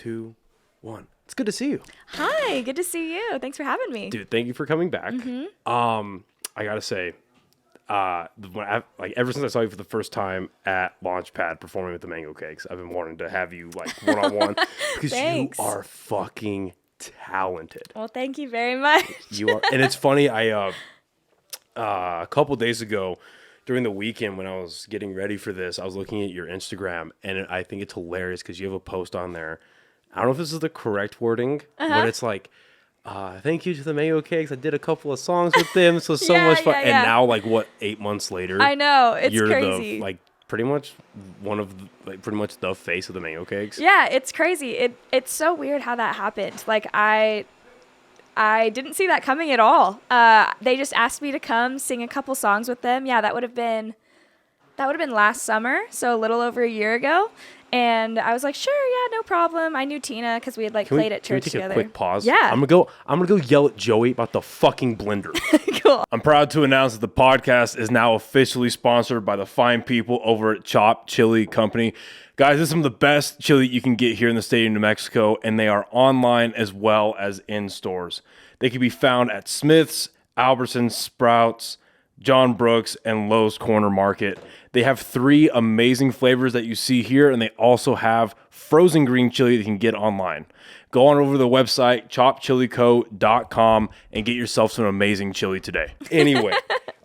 2, 1. It's good to see you. Hi, good to see you. Thanks for having me. Dude, thank you for coming back. I gotta say, ever since I saw you for the first time at Launchpad performing with the Mango Cakes, I've been wanting to have you like one-on-one because you are fucking talented. Well, thank you very much. You are, and it's funny. A couple days ago, during the weekend when I was getting ready for this, I was looking at your Instagram, and I think it's hilarious because you have a post on there. I don't know if this is the correct wording, but it's like, thank you to the Mango Cakes. I did a couple of songs with them, so much fun. And now, 8 months later, I know, it's you're crazy. Pretty much pretty much the face of the Mango Cakes. Yeah, it's crazy. It's so weird how that happened. Like I didn't see that coming at all. They just asked me to come sing a couple songs with them. Yeah, that would have been last summer, so a little over a year ago. And I was like, sure, yeah, no problem. I knew Tina because we had played at church together. Can we take a quick pause? Yeah. I'm gonna go yell at Joey about the fucking blender. Cool. I'm proud to announce that the podcast is now officially sponsored by the fine people over at Chop Chili Company. Guys, this is some of the best chili you can get here in the state of New Mexico, and they are online as well as in stores. They can be found at Smith's, Albertsons, Sprouts, John Brooks, and Lowe's Corner Market. They have 3 amazing flavors that you see here, and they also have frozen green chili that you can get online. Go on over to the website, chopchilico.com, and get yourself some amazing chili today. Anyway,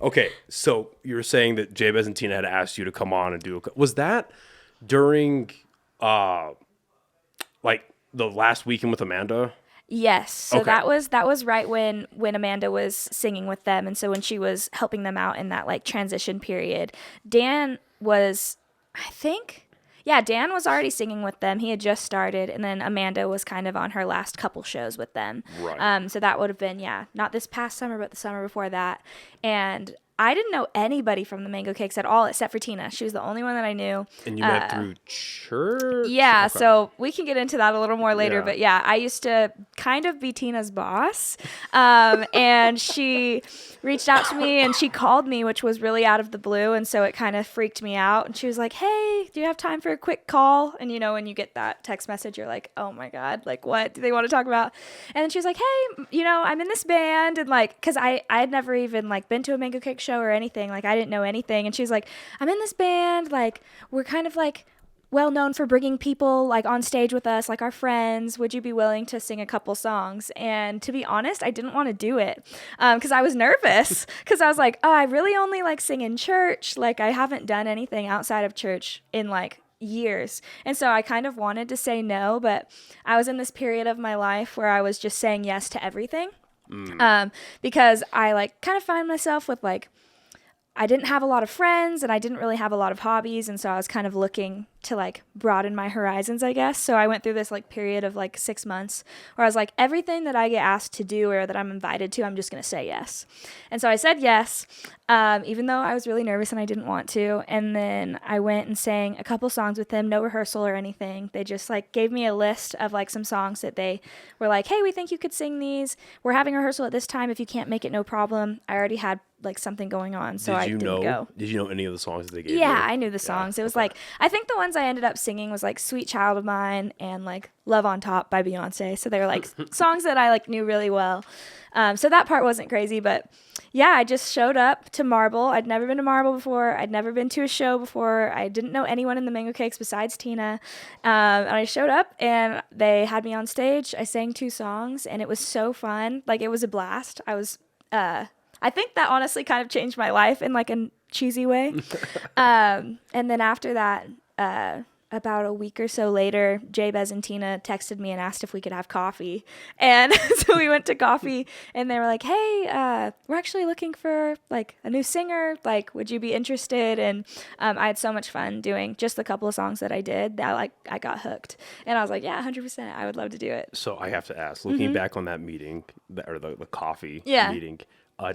okay, so you were saying that Jabez and Tina had asked you to come on and do was that during the last weekend with Amanda? Yes. So that was right when Amanda was singing with them, and so when she was helping them out in that transition period, Dan was already singing with them. He had just started, and then Amanda was kind of on her last couple shows with them. Right. So that would have been not this past summer, but the summer before that. And I didn't know anybody from the Mango Cakes at all except for Tina. She was the only one that I knew. And you met through church? Yeah, okay. So we can get into that a little more later. Yeah. But I used to kind of be Tina's boss. And she reached out to me and she called me, which was really out of the blue. And so it kind of freaked me out. And she was like, hey, do you have time for a quick call? And, when you get that text message, you're like, oh, my God, what do they want to talk about? And then she was like, hey, I'm in this band. And, because I had never even, been to a Mango Cake show or anything. I didn't know anything. And she was like, I'm in this band. We're kind of, well known for bringing people on stage with us, our friends. Would you be willing to sing a couple songs? And to be honest, I didn't want to do it because I was nervous because I was like, oh, I really only sing in church. I haven't done anything outside of church in years. And so I kind of wanted to say no, but I was in this period of my life where I was just saying yes to everything. Because I kind of find myself with I didn't have a lot of friends and I didn't really have a lot of hobbies. And so I was kind of looking to broaden my horizons, I guess. So I went through this period of 6 months where I was like, everything that I get asked to do or that I'm invited to, I'm just going to say yes. And so I said yes, even though I was really nervous and I didn't want to. And then I went and sang a couple songs with them, no rehearsal or anything. They just gave me a list of some songs that they were like, hey, we think you could sing these. We're having a rehearsal at this time. If you can't make it, no problem. I already had something going on, so I didn't go. Did you know any of the songs that they gave you? Yeah, I knew the songs. It was I think the ones I ended up singing was Sweet Child of Mine and Love on Top by Beyonce. So they were songs that I knew really well. So that part wasn't crazy, but yeah, I just showed up to Marble. I'd never been to Marble before. I'd never been to a show before. I didn't know anyone in the Mango Cakes besides Tina. And I showed up and they had me on stage. I sang 2 songs and it was so fun. It was a blast. I think that honestly kind of changed my life in a cheesy way. And then after that, about a week or so later, Jabez and Tina texted me and asked if we could have coffee. And so we went to coffee and they were like, hey, we're actually looking for a new singer. Would you be interested? And I had so much fun doing just the couple of songs that I did that I got hooked. And I was like, yeah, 100%. I would love to do it. So I have to ask, looking back on that meeting or the coffee meeting,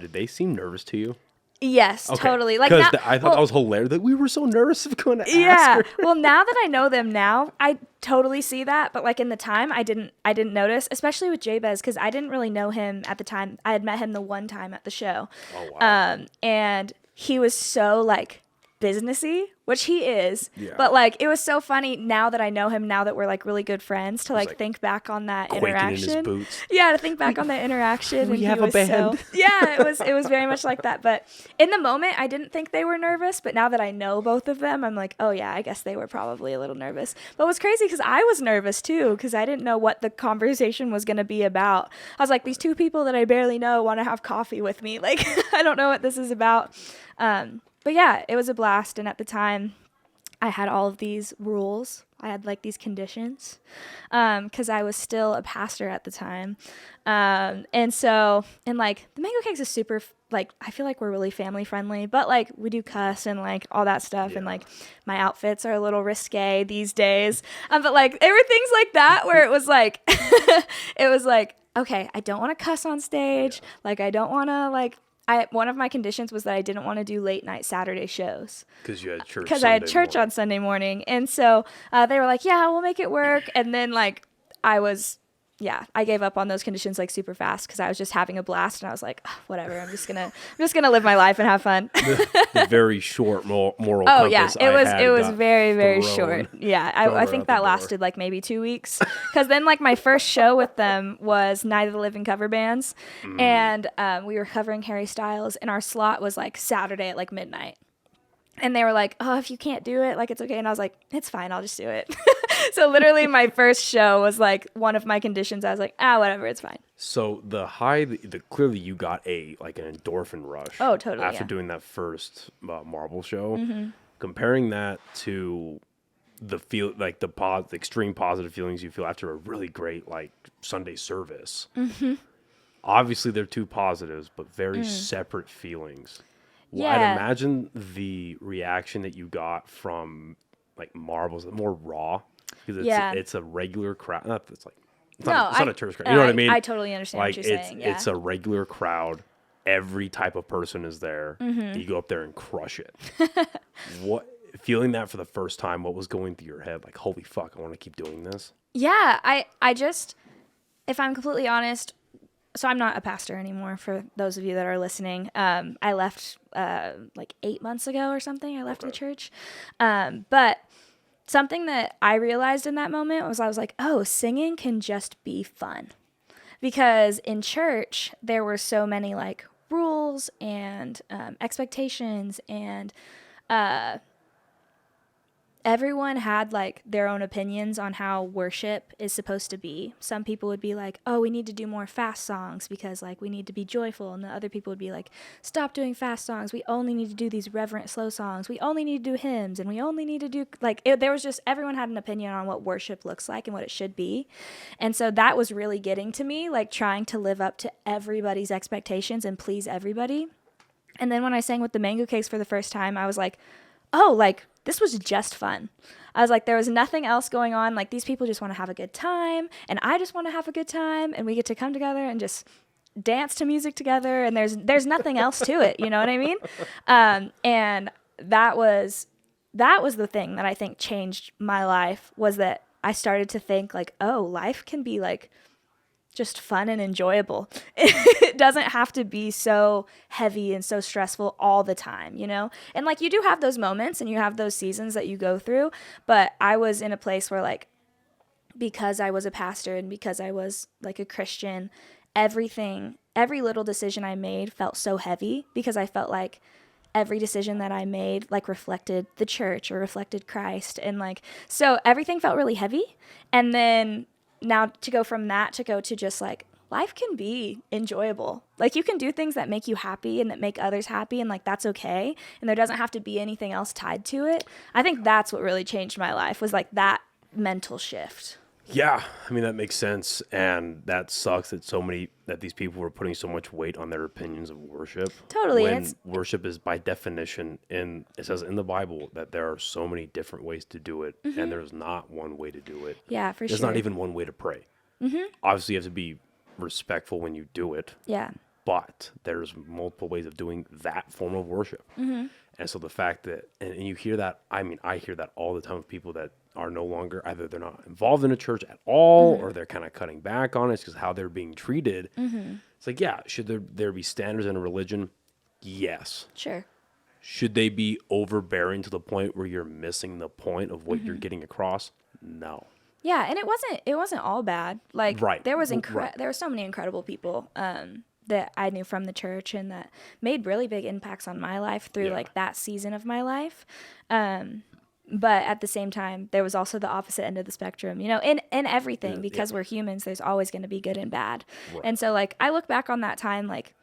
did they seem nervous to you? Yes, okay. Totally. Because I thought that was hilarious. That we were so nervous of going to ask her. Well, now that I know them now, I totally see that. But in the time, I didn't notice, especially with Jabez, because I didn't really know him at the time. I had met him the one time at the show. Oh wow. And he was so businessy, which he is. Yeah. But like, it was so funny now that I know him, now that we're like really good friends, to like think back on that quaking interaction. in his boots. Yeah, to think back on that interaction. We and have he a was band. yeah, it was very much like that. But in the moment, I didn't think they were nervous. But now that I know both of them, I'm like, oh yeah, I guess they were probably a little nervous. But it was crazy because I was nervous too, because I didn't know what the conversation was going to be about. I was like, these two people that I barely know want to have coffee with me. Like, I don't know what this is about. But yeah, it was a blast. And at the time, I had all of these rules. I had like these conditions because I was still a pastor at the time. And like the Mango Cakes is super, like, I feel like we're really family friendly, but like we do cuss and like all that stuff. Yeah. And like my outfits are a little risque these days. But like there were things like that where it was like, okay, I don't want to cuss on stage. Yeah. Like I don't want to like, one of my conditions was that I didn't want to do late night Saturday shows. Because you had church. Because I had church on Sunday morning. And so they were like, yeah, we'll make it work. And then like I gave up on those conditions like super fast because I was just having a blast and I was like, oh, whatever, I'm just gonna live my life and have fun. the very short moral oh compass. Yeah, it was very, very short. Yeah, I think that lasted like maybe 2 weeks because then like my first show with them was Night of the Living cover bands, and we were covering Harry Styles, and our slot was like Saturday at like midnight. And they were like, oh, if you can't do it, like, it's okay. And I was like, it's fine. I'll just do it. So literally my first show was like one of my conditions. I was like, whatever, it's fine. So clearly you got an endorphin rush. Oh, totally. After doing that first Marvel show, comparing that to the extreme positive feelings you feel after a really great like Sunday service. Mm-hmm. Obviously they're two positives, but very separate feelings. Well, yeah. I'd imagine the reaction that you got from like Marvel's more raw because it's a regular crowd. It's not a church crowd. You know what I mean? I totally understand like what you're saying. Yeah. It's a regular crowd. Every type of person is there. Mm-hmm. You go up there and crush it. Feeling that for the first time, what was going through your head? Like, holy fuck, I want to keep doing this. Yeah, I just, if I'm completely honest, so I'm not a pastor anymore, for those of you that are listening. I left like 8 months ago or something. I left the church. But something that I realized in that moment was I was like, oh, singing can just be fun. Because in church, there were so many like rules and expectations, and everyone had like their own opinions on how worship is supposed to be. Some people would be like, oh, we need to do more fast songs because like we need to be joyful. And the other people would be like, stop doing fast songs. We only need to do these reverent slow songs. We only need to do hymns, and we only need to do there was just, everyone had an opinion on what worship looks like and what it should be. And so that was really getting to me, like trying to live up to everybody's expectations and please everybody. And then when I sang with the Mango Cakes for the first time, I was like, oh, like, this was just fun. I was like, there was nothing else going on. Like, these people just want to have a good time, and I just want to have a good time, and we get to come together and just dance to music together, and there's nothing else to it. You know what I mean? And that was the thing that I think changed my life, was that I started to think like, oh, life can be like just fun and enjoyable. It doesn't have to be so heavy and so stressful all the time, you know? And like, you do have those moments and you have those seasons that you go through, but I was in a place where like, because I was a pastor and because I was like a Christian, every little decision I made felt so heavy, because I felt like every decision that I made like reflected the church or reflected Christ. And like, so everything felt really heavy. And then now to go from that to go to just like, life can be enjoyable. Like, you can do things that make you happy and that make others happy, and like, that's okay. And there doesn't have to be anything else tied to it. I think that's what really changed my life, was like that mental shift. Yeah, I mean, that makes sense, and that sucks that these people were putting so much weight on their opinions of worship. Totally. When worship is by definition, it says in the Bible that there are so many different ways to do it, and there's not one way to do it. Yeah, for sure. There's not even one way to pray. Mm-hmm. Obviously, you have to be respectful when you do it. Yeah. But there's multiple ways of doing that form of worship. Mm-hmm. And so the fact that, and you hear that, I mean, I hear that all the time with people that are no longer, either they're not involved in a church at all, or they're kind of cutting back on it because how they're being treated. Mm-hmm. It's like, yeah, should there be standards in a religion? Yes. Sure. should they be overbearing to the point where you're missing the point of what you're getting across? No. Yeah, and it wasn't all bad. Like Right. there was Right. there were so many incredible people that I knew from the church and that made really big impacts on my life through Yeah. like that season of my life. But at the same time, there was also the opposite end of the spectrum, you know, in everything, because we're humans, there's always going to be good and bad. Right. And so like I look back on that time like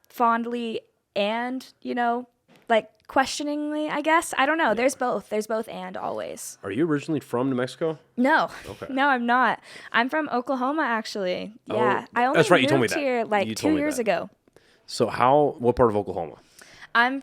fondly and, you know, like questioningly, I guess. I don't know. There's both and always. Are you originally from New Mexico? No. Okay. No, I'm not. I'm from Oklahoma, actually. Yeah. Oh, I only that's right, you told me moved that. here like You 2 told me years that. ago. So what part of Oklahoma? I'm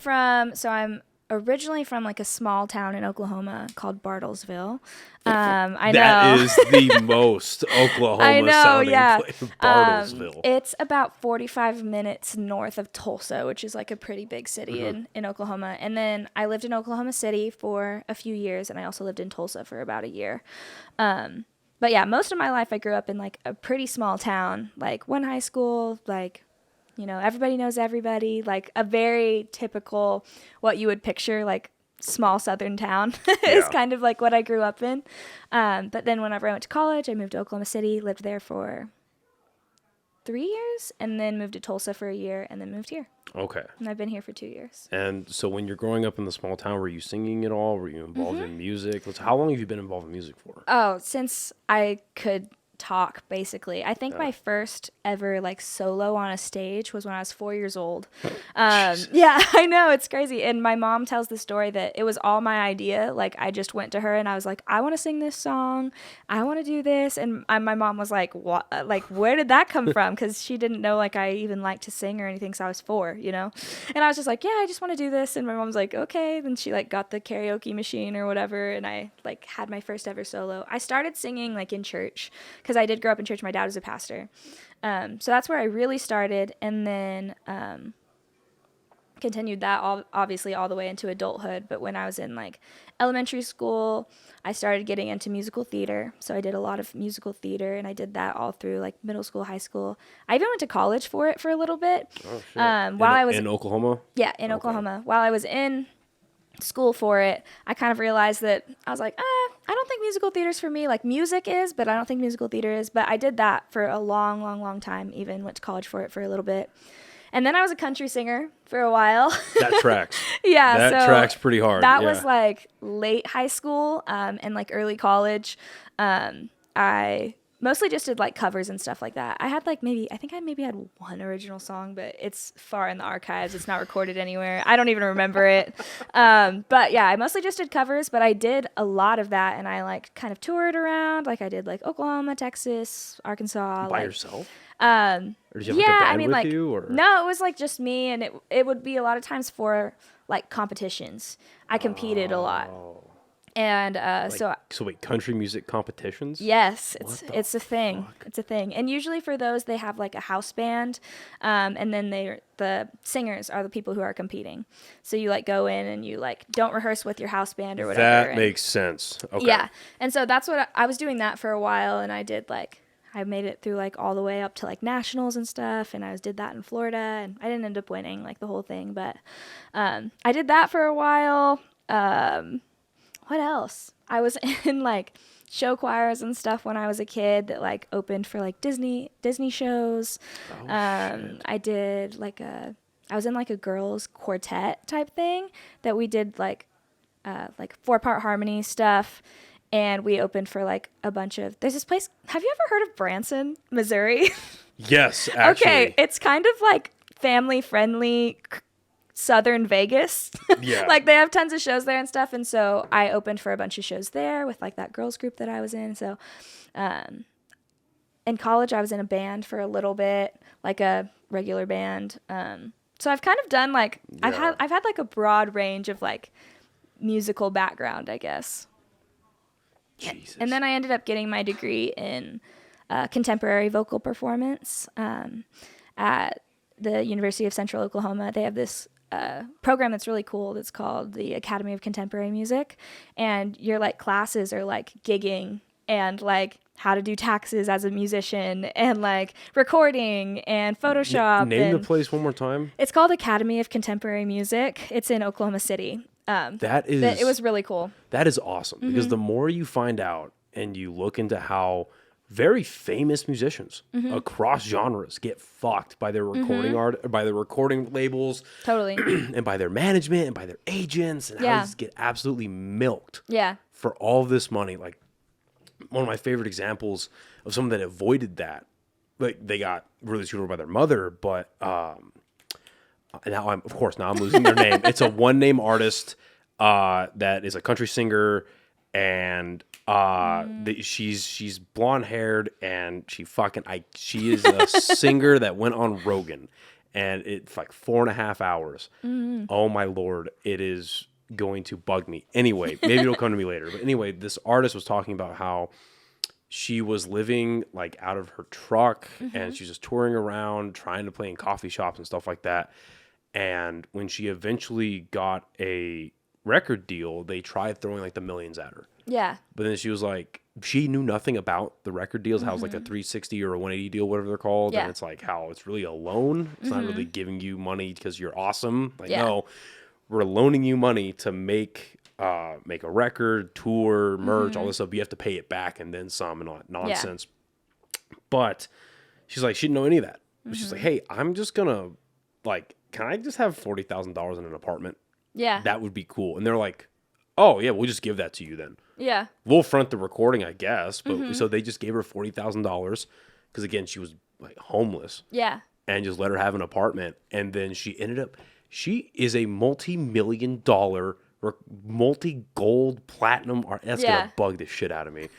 originally from like a small town in Oklahoma called Bartlesville. I know. That is the most Oklahoma I know, sounding yeah. place. Bartlesville. It's about 45 minutes north of Tulsa, which is like a pretty big city in Oklahoma. And then I lived in Oklahoma City for a few years, and I also lived in Tulsa for about a year. But yeah, most of my life I grew up in like a pretty small town, like one high school, like, you know, everybody knows everybody, like a very typical, what you would picture, like small southern town is Yeah. kind of like what I grew up in. But then whenever I went to college, I moved to Oklahoma City, lived there for 3 years, and then moved to Tulsa for a year, and then moved here. Okay. And I've been here for 2 years. And so when you're growing up in the small town, were you singing at all? Were you involved in music? How long have you been involved in music for? Oh, since I could talk, basically. I think my first ever like solo on a stage was when I was 4 years old. Yeah, I know, it's crazy. And my mom tells the story that it was all my idea. Like I just went to her and I was like, I want to sing this song. I want to do this. And my mom was like, what? Like, where did that come from? Because she didn't know like I even liked to sing or anything. So I was 4, you know? And I was just like, yeah, I just want to do this. And my mom's like, okay. Then she like got the karaoke machine or whatever. And I like had my first ever solo. I started singing like in church because I did grow up in church. My dad was a pastor. So that's where I really started, and then continued that obviously all the way into adulthood. But when I was in like elementary school, I started getting into musical theater. So I did a lot of musical theater, and I did that all through like middle school, high school. I even went to college for it for a little bit. Oh, shit. While I was in Oklahoma? Yeah, in Oklahoma. While I was in school for it, I kind of realized that I was like, I don't think musical theater is for me. Like music is, but I don't think musical theater is. But I did that for a long time, even went to college for it for a little bit. And then I was a country singer for a while. That tracks. Yeah. That tracks pretty hard. That yeah. was like late high school and like early college. I mostly just did like covers and stuff like that. I had like I think I maybe had one original song, but it's far in the archives. It's not recorded anywhere. I don't even remember it. But yeah, I mostly just did covers, but I did a lot of that, and I like kind of toured around. Like I did like Oklahoma, Texas, Arkansas. By like, yourself? Or did you have like a band with like you, or? no, it was like just me, and it would be a lot of times for like competitions. I competed a lot. And so wait, country music competitions? yes, it's a thing. Fuck? It's a thing. And usually for those, they have like a house band, and then the singers are the people who are competing. So you like go in and you like don't rehearse with your house band or whatever. That makes sense. Okay. Yeah, and so that's what I was doing that for a while, and I did like I made it through like all the way up to like nationals and stuff, and I did that in Florida, and I didn't end up winning like the whole thing, but I did that for a while. What else? I was in like show choirs and stuff when I was a kid that like opened for like Disney shows. Oh, I did I was in like a girls quartet type thing that we did like 4-part harmony stuff. And we opened for like a bunch of, there's this place. Have you ever heard of Branson, Missouri? Yes, actually. Okay. It's kind of like family friendly Southern Vegas. Yeah. Like they have tons of shows there and stuff. And so I opened for a bunch of shows there with like that girls group that I was in. So, in college, I was in a band for a little bit, like a regular band. So I've kind of done like, Yeah. I've had like a broad range of like musical background, I guess. Jesus. And then I ended up getting my degree in contemporary vocal performance at the University of Central Oklahoma. They have this program that's really cool that's called the Academy of Contemporary Music. And your like classes are like gigging and like how to do taxes as a musician and like recording and Photoshop. Name the and place one more time. It's called Academy of Contemporary Music. It's in Oklahoma City. It was really cool. That is awesome because the more you find out and you look into how very famous musicians across genres get fucked by their recording by their recording labels, Totally. and by their management and by their agents, and how they just get absolutely milked for all this money. Like, one of my favorite examples of someone that avoided that, like, they got really screwed over by their mother, but now I'm losing their name. It's a one-name artist that is a country singer, and she's blonde haired, and she is a singer that went on Rogan, and it's like 4.5 hours. Oh my Lord, it is going to bug me. Anyway, maybe it'll come to me later. But anyway, this artist was talking about how she was living like out of her truck, and she's just touring around trying to play in coffee shops and stuff like that. And when she eventually got a record deal, they tried throwing like the millions at her. Yeah. But then she was like, she knew nothing about the record deals, how it's like a 360 or a 180 deal, whatever they're called. Yeah. And it's like how it's really a loan. It's not really giving you money because you're awesome. Like, no, we're loaning you money to make a record, tour, merch, all this stuff. But you have to pay it back and then some and all that nonsense. Yeah. But she's like, she didn't know any of that. But she's like, hey, I'm just going to, like, can I just have $40,000 in an apartment? Yeah. That would be cool. And they're like, oh, yeah, we'll just give that to you then. Yeah. We'll front the recording, I guess. But so they just gave her $40,000 because, again, she was like homeless. Yeah. And just let her have an apartment. And then she is a multi-million-dollar, multi-gold platinum art. That's going to bug the shit out of me.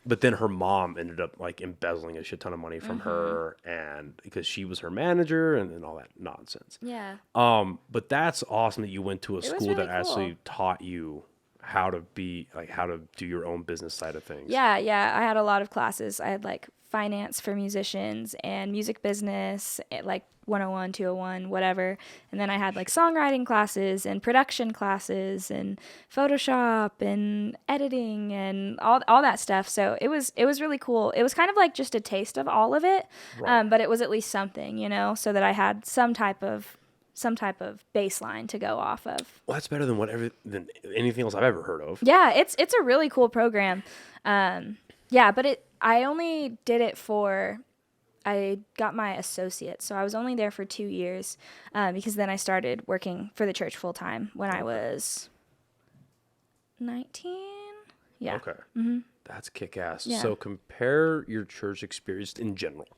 But then her mom ended up like embezzling a shit ton of money from her, and because she was her manager and all that nonsense. Yeah. But that's awesome that you went to a school that actually taught you how to do your own business side of things. Yeah. I had a lot of classes. I had like finance for musicians and music business, like 101, 201, whatever. And then I had like songwriting classes and production classes and Photoshop and editing and all that stuff. So it was really cool. It was kind of like just a taste of all of it. Right. But it was at least something, so that I had some type of baseline to go off of. Well, that's better than anything else I've ever heard of. Yeah, it's a really cool program. But I only did it I got my associate, so I was only there for 2 years, because then I started working for the church full time when I was 19. Yeah. Okay. That's kick-ass. Yeah. So compare your church experience in general.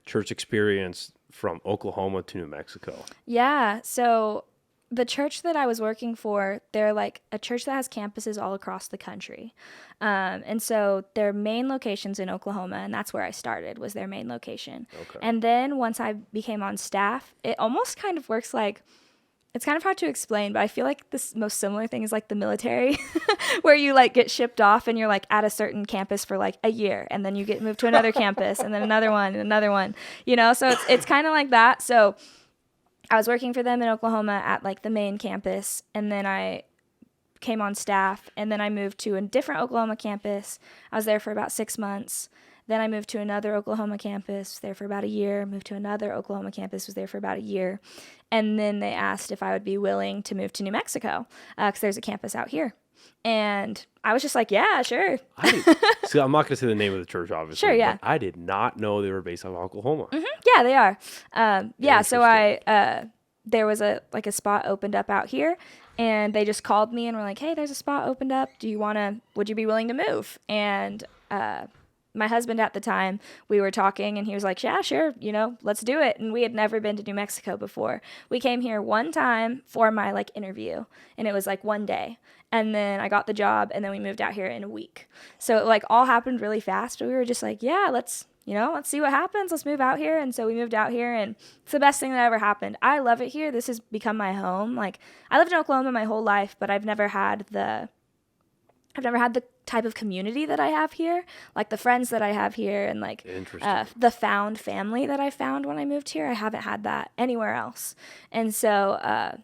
Church experience from Oklahoma to New Mexico. Yeah. So the church that I was working for, they're like a church that has campuses all across the country. And so their main location's in Oklahoma, and that's where I started, was their main location. Okay. And then once I became on staff, it almost kind of works like, it's kind of hard to explain, but I feel like this most similar thing is like the military, where you like get shipped off and you're like at a certain campus for like a year, and then you get moved to another campus and then another one and another one, so it's kind of like that. So I was working for them in Oklahoma at like the main campus, and then I came on staff, and then I moved to a different Oklahoma campus. I was there for about 6 months. Then I moved to another Oklahoma campus, there for about a year, moved to another Oklahoma campus, was there for about a year. And then they asked if I would be willing to move to New Mexico, because there's a campus out here. And I was just like, yeah, sure. See, I'm not going to say the name of the church, obviously. Sure, yeah. But I did not know they were based out of Oklahoma. Yeah, they are. So there was a spot opened up out here, and they just called me and were like, hey, there's a spot opened up. Would you be willing to move? And my husband at the time, we were talking, and he was like, yeah, sure, let's do it. And we had never been to New Mexico before. We came here one time for my interview, and it was like one day. And then I got the job, and then we moved out here in a week. So it all happened really fast, but we were just like, yeah, let's see what happens. Let's move out here. And so we moved out here, and it's the best thing that ever happened. I love it here. This has become my home. I lived in Oklahoma my whole life, but I've never had the I've never had the type of community that I have here, like the friends that I have here, and like the found family that I found when I moved here. I haven't had that anywhere else. And so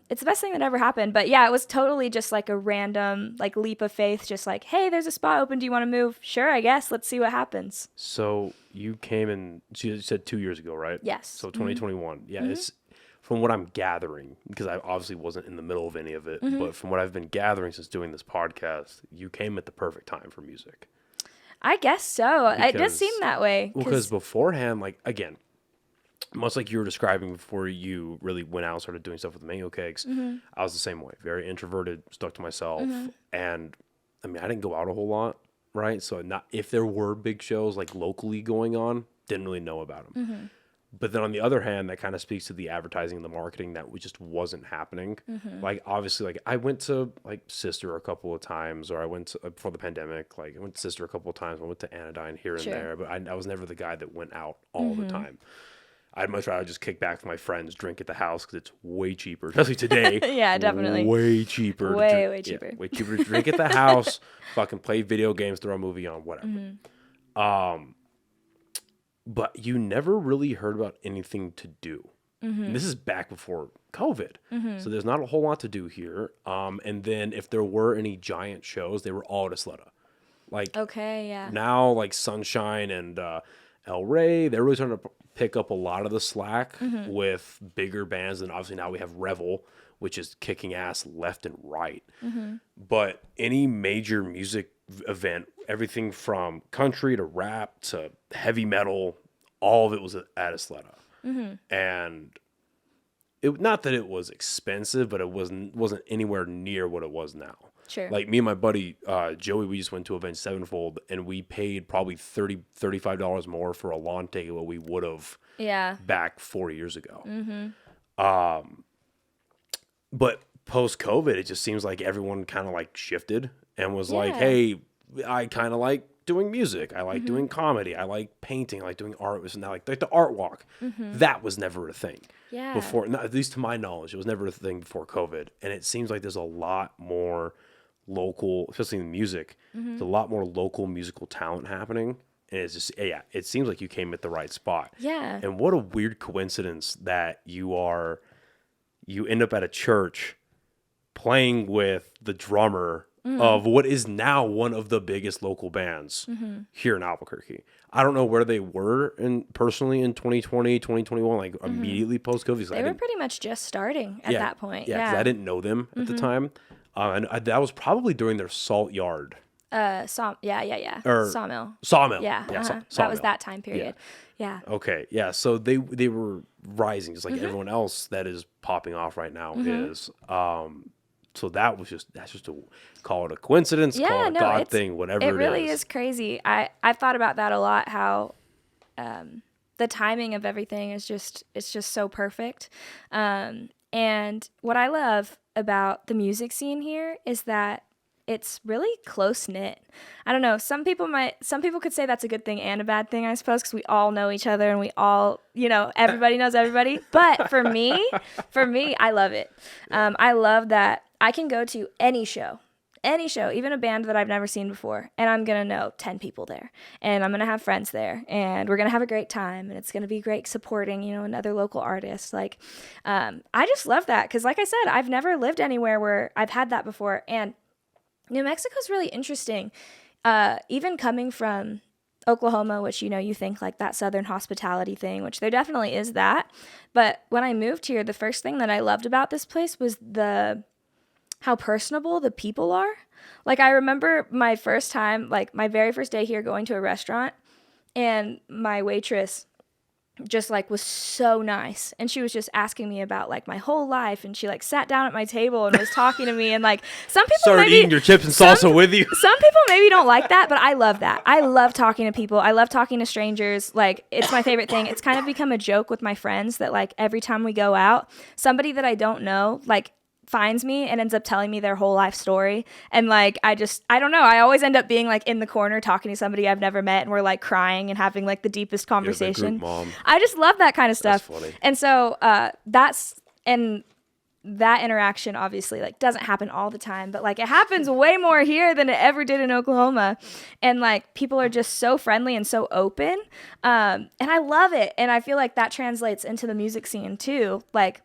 it's the best thing that ever happened. But yeah, it was totally just like a random like leap of faith, just like, hey, there's a spot open. Do you want to move? Sure, I guess. Let's see what happens. So you came in, you said 2 years ago, right? Yes. So 2021. Yeah, it's from what I'm gathering, because I obviously wasn't in the middle of any of it, but from what I've been gathering since doing this podcast, you came at the perfect time for music. I guess so. It does seem that way. Because beforehand, like, again, much like you were describing before you really went out and started doing stuff with the Mango Cakes, I was the same way. Very introverted, stuck to myself. And, I mean, I didn't go out a whole lot, right? So not if there were big shows, like, locally going on, didn't really know about them. But then on the other hand, that kind of speaks to the advertising and the marketing that just wasn't happening. Like, obviously, like, I went to, like, Sister a couple of times, or I went to, before the pandemic, like, I went to Sister a couple of times. I went to Anodyne here and there, but I was never the guy that went out all the time. I'd much rather just kick back with my friends, drink at the house, because it's way cheaper, especially today. Yeah, definitely. Way cheaper. Way cheaper. Yeah, way cheaper to drink at the house, fucking play video games, throw a movie on, whatever. But you never really heard about anything to do. And this is back before COVID. So there's not a whole lot to do here. And then if there were any giant shows, they were all at Zepeda. Like, now, like Sunshine and El Rey, they're really trying to pick up a lot of the slack with bigger bands. And obviously now we have Revel, which is kicking ass left and right. But any major music event, everything from country to rap to heavy metal, all of it was at Zepeda. And it, not that it was expensive, but it wasn't anywhere near what it was now. Sure. Like me and my buddy Joey, we just went to Avenged Sevenfold, and we paid probably $35 more for a lawn ticket what we would have back 4 years ago. But post-COVID, it just seems like everyone kind of like shifted and was like, hey, I kind of like doing music. I like doing comedy. I like painting. I like doing art. And now like the art walk. That was never a thing before. Not, at least to my knowledge, it was never a thing before COVID. And it seems like there's a lot more local, especially in music, there's a lot more local musical talent happening. And it's just, it seems like you came at the right spot. Yeah. And what a weird coincidence that you end up at a church playing with the drummer of what is now one of the biggest local bands here in Albuquerque. I don't know where they were personally in 2020, 2021, like immediately post-COVID. They were pretty much just starting at that point. Yeah, because I didn't know them at the time. And that was probably during their Salt Yard. Or Sawmill. Sawmill. Yeah. Sawmill. That was that time period. Yeah. Okay. Yeah. So they were rising just like everyone else that is popping off right now is. So that's just a call it a coincidence, call it a God thing, whatever it is. It really is crazy. I've thought about that a lot, how the timing of everything is just so perfect. And what I love about the music scene here is that it's really close knit. I don't know. Some people could say that's a good thing and a bad thing, I suppose, because we all know each other and we all, everybody knows everybody. But for me, I love it. I love that I can go to any show, even a band that I've never seen before, and I'm going to know 10 people there, and I'm going to have friends there, and we're going to have a great time, and it's going to be great supporting, another local artist. Like, I just love that because, like I said, I've never lived anywhere where I've had that before, and New Mexico's really interesting. Even coming from Oklahoma, which, you think like that Southern hospitality thing, which there definitely is that. But when I moved here, the first thing that I loved about this place was how personable the people are. Like, I remember my first time, like my very first day here, going to a restaurant, and my waitress just like was so nice, and she was just asking me about like my whole life, and she like sat down at my table and was talking to me, and like some people started eating your chips and salsa with you. Some people maybe don't like that, but I love that. I love talking to people. I love talking to strangers. Like, it's my favorite thing. It's kind of become a joke with my friends that like every time we go out, somebody that I don't know like finds me and ends up telling me their whole life story. And like, I don't know. I always end up being like in the corner talking to somebody I've never met, and we're like crying and having like the deepest conversation. Group mom. I just love that kind of stuff. That's funny. And so and that interaction obviously like doesn't happen all the time, but like it happens way more here than it ever did in Oklahoma. And like people are just so friendly and so open. And I love it. And I feel like that translates into the music scene too. Like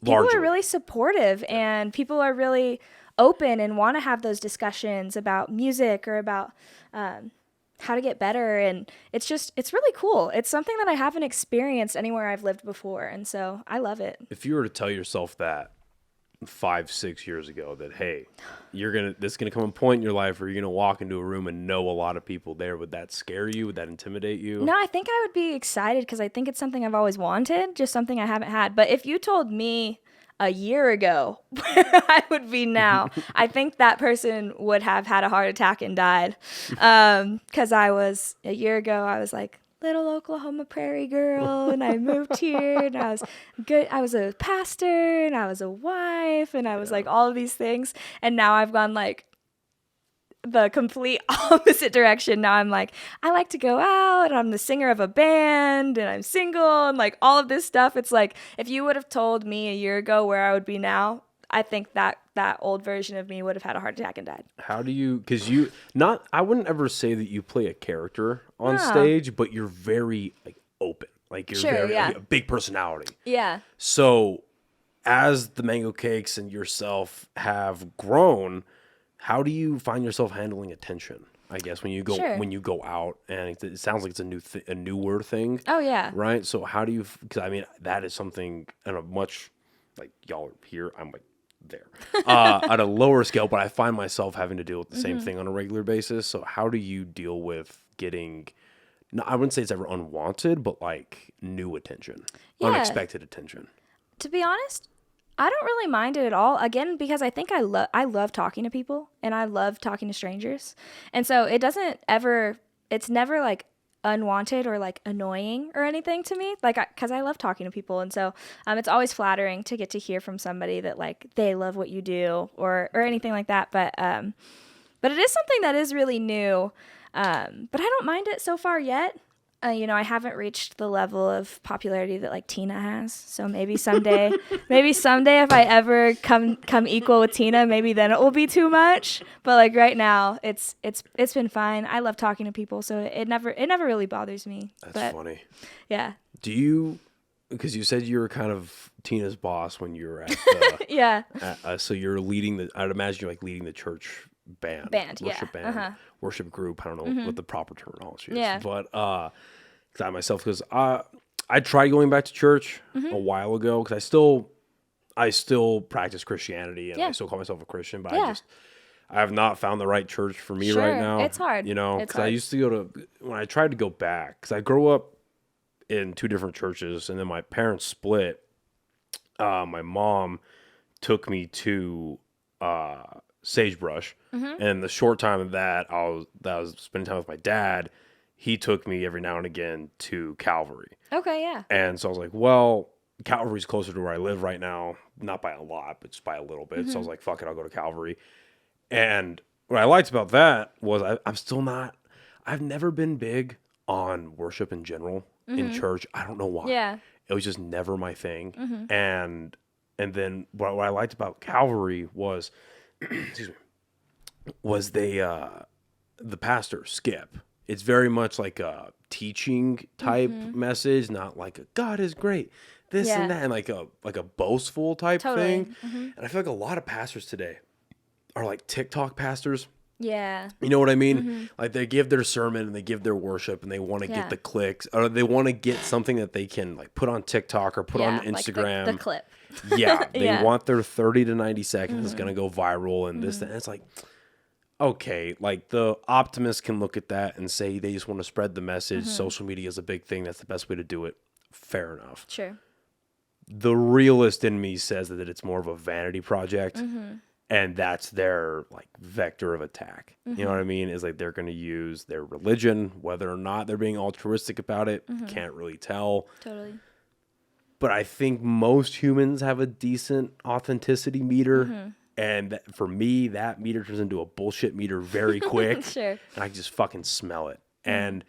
people are really supportive and people are really open and want to have those discussions about music or about how to get better. And it's really cool. It's something that I haven't experienced anywhere I've lived before. And so I love it. If you were to tell yourself that 5-6 years ago, that hey, this is gonna come a point in your life where you're gonna walk into a room and know a lot of people there, would that scare you? Would that intimidate you? No, I think I would be excited because I think it's something I've always wanted, just something I haven't had. But if you told me a year ago where I would be now, I think that person would have had a heart attack and died. Because a year ago, I was like little Oklahoma prairie girl, and I moved here, and I was good. I was a pastor, and I was a wife, and I was like all of these things. And now I've gone like the complete opposite direction. Now I'm like, I like to go out, and I'm the singer of a band, and I'm single, and like all of this stuff. It's like, if you would have told me a year ago where I would be now, I think that old version of me would have had a heart attack and died. How do you, because I wouldn't ever say that you play a character on stage, but you're very like open. Like you're a big personality. Yeah. So as the Mango Cakes and yourself have grown, how do you find yourself handling attention? I guess when you go out, and it sounds like it's a newer thing. Oh yeah. Right. So how do you? Because I mean, that is something on a much, like y'all are here, I'm like there at a lower scale, but I find myself having to deal with the same thing on a regular basis. So how do you deal with getting? No, I wouldn't say it's ever unwanted, but like new attention, unexpected attention. To be honest, I don't really mind it at all. Again, because I think I love talking to people, and I love talking to strangers. And so it's never like unwanted or like annoying or anything to me, like because I love talking to people. And so it's always flattering to get to hear from somebody that like they love what you do or anything like that. But it is something that is really new. But I don't mind it so far yet. I haven't reached the level of popularity that like Tina has. So maybe someday, if I ever come equal with Tina, maybe then it will be too much. But like right now, it's been fine. I love talking to people, so it never really bothers me. That's funny. Yeah. Do you? Because you said you were kind of Tina's boss when you were at the, yeah. So you're leading I'd imagine you're like leading the church worship group. I don't know what the proper terminology is. Yeah. But I myself, because I tried going back to church a while ago, because I still practice Christianity, and I still call myself a Christian, but I have not found the right church for me right now. It's hard. Because I used to go to, when I tried to go back, because I grew up in 2 different churches, and then my parents split. My mom took me to Sagebrush, and the short time of that I was spending time with my dad, he took me every now and again to Calvary. Okay, yeah. And so I was like, well, Calvary's closer to where I live right now, not by a lot, but just by a little bit. So I was like, fuck it, I'll go to Calvary. And what I liked about that was I've never been big on worship in general in church. I don't know why. Yeah. It was just never my thing. And then what I liked about Calvary was, excuse me, was the pastor, Skip. It's very much like a teaching type message, not like a God is great, this and that, and like a boastful type thing. And I feel like a lot of pastors today are like TikTok pastors. Yeah. You know what I mean? Like they give their sermon and they give their worship and they want to get the clicks, or they want to get something that they can like put on TikTok or put on Instagram. Like the clip. Yeah. They want their 30 to 90 seconds is going to go viral and this, and it's like, okay, like the optimist can look at that and say they just want to spread the message. Social media is a big thing. That's the best way to do it. Fair enough. Sure. The realist in me says that it's more of a vanity project. And that's their like vector of attack. You know what I mean? Is like they're going to use their religion, whether or not they're being altruistic about it. Can't really tell. Totally. But I think most humans have a decent authenticity meter. And for me, that meter turns into a bullshit meter very quick. Sure. And I can just fucking smell it. And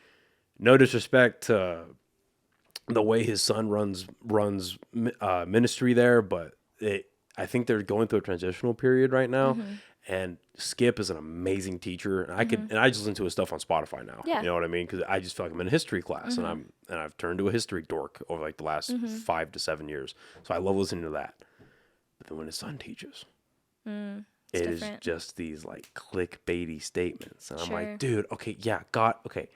no disrespect to the way his son runs ministry there, but I think they're going through a transitional period right now. And Skip is an amazing teacher, and I just listen to his stuff on Spotify now. Yeah. You know what I mean? Because I just feel like I'm in a history class, and I've turned to a history dork over like the last 5 to 7 years. So I love listening to that. But then when his son teaches, it is just these like clickbaity statements, and I'm like, dude, okay, yeah, God, okay,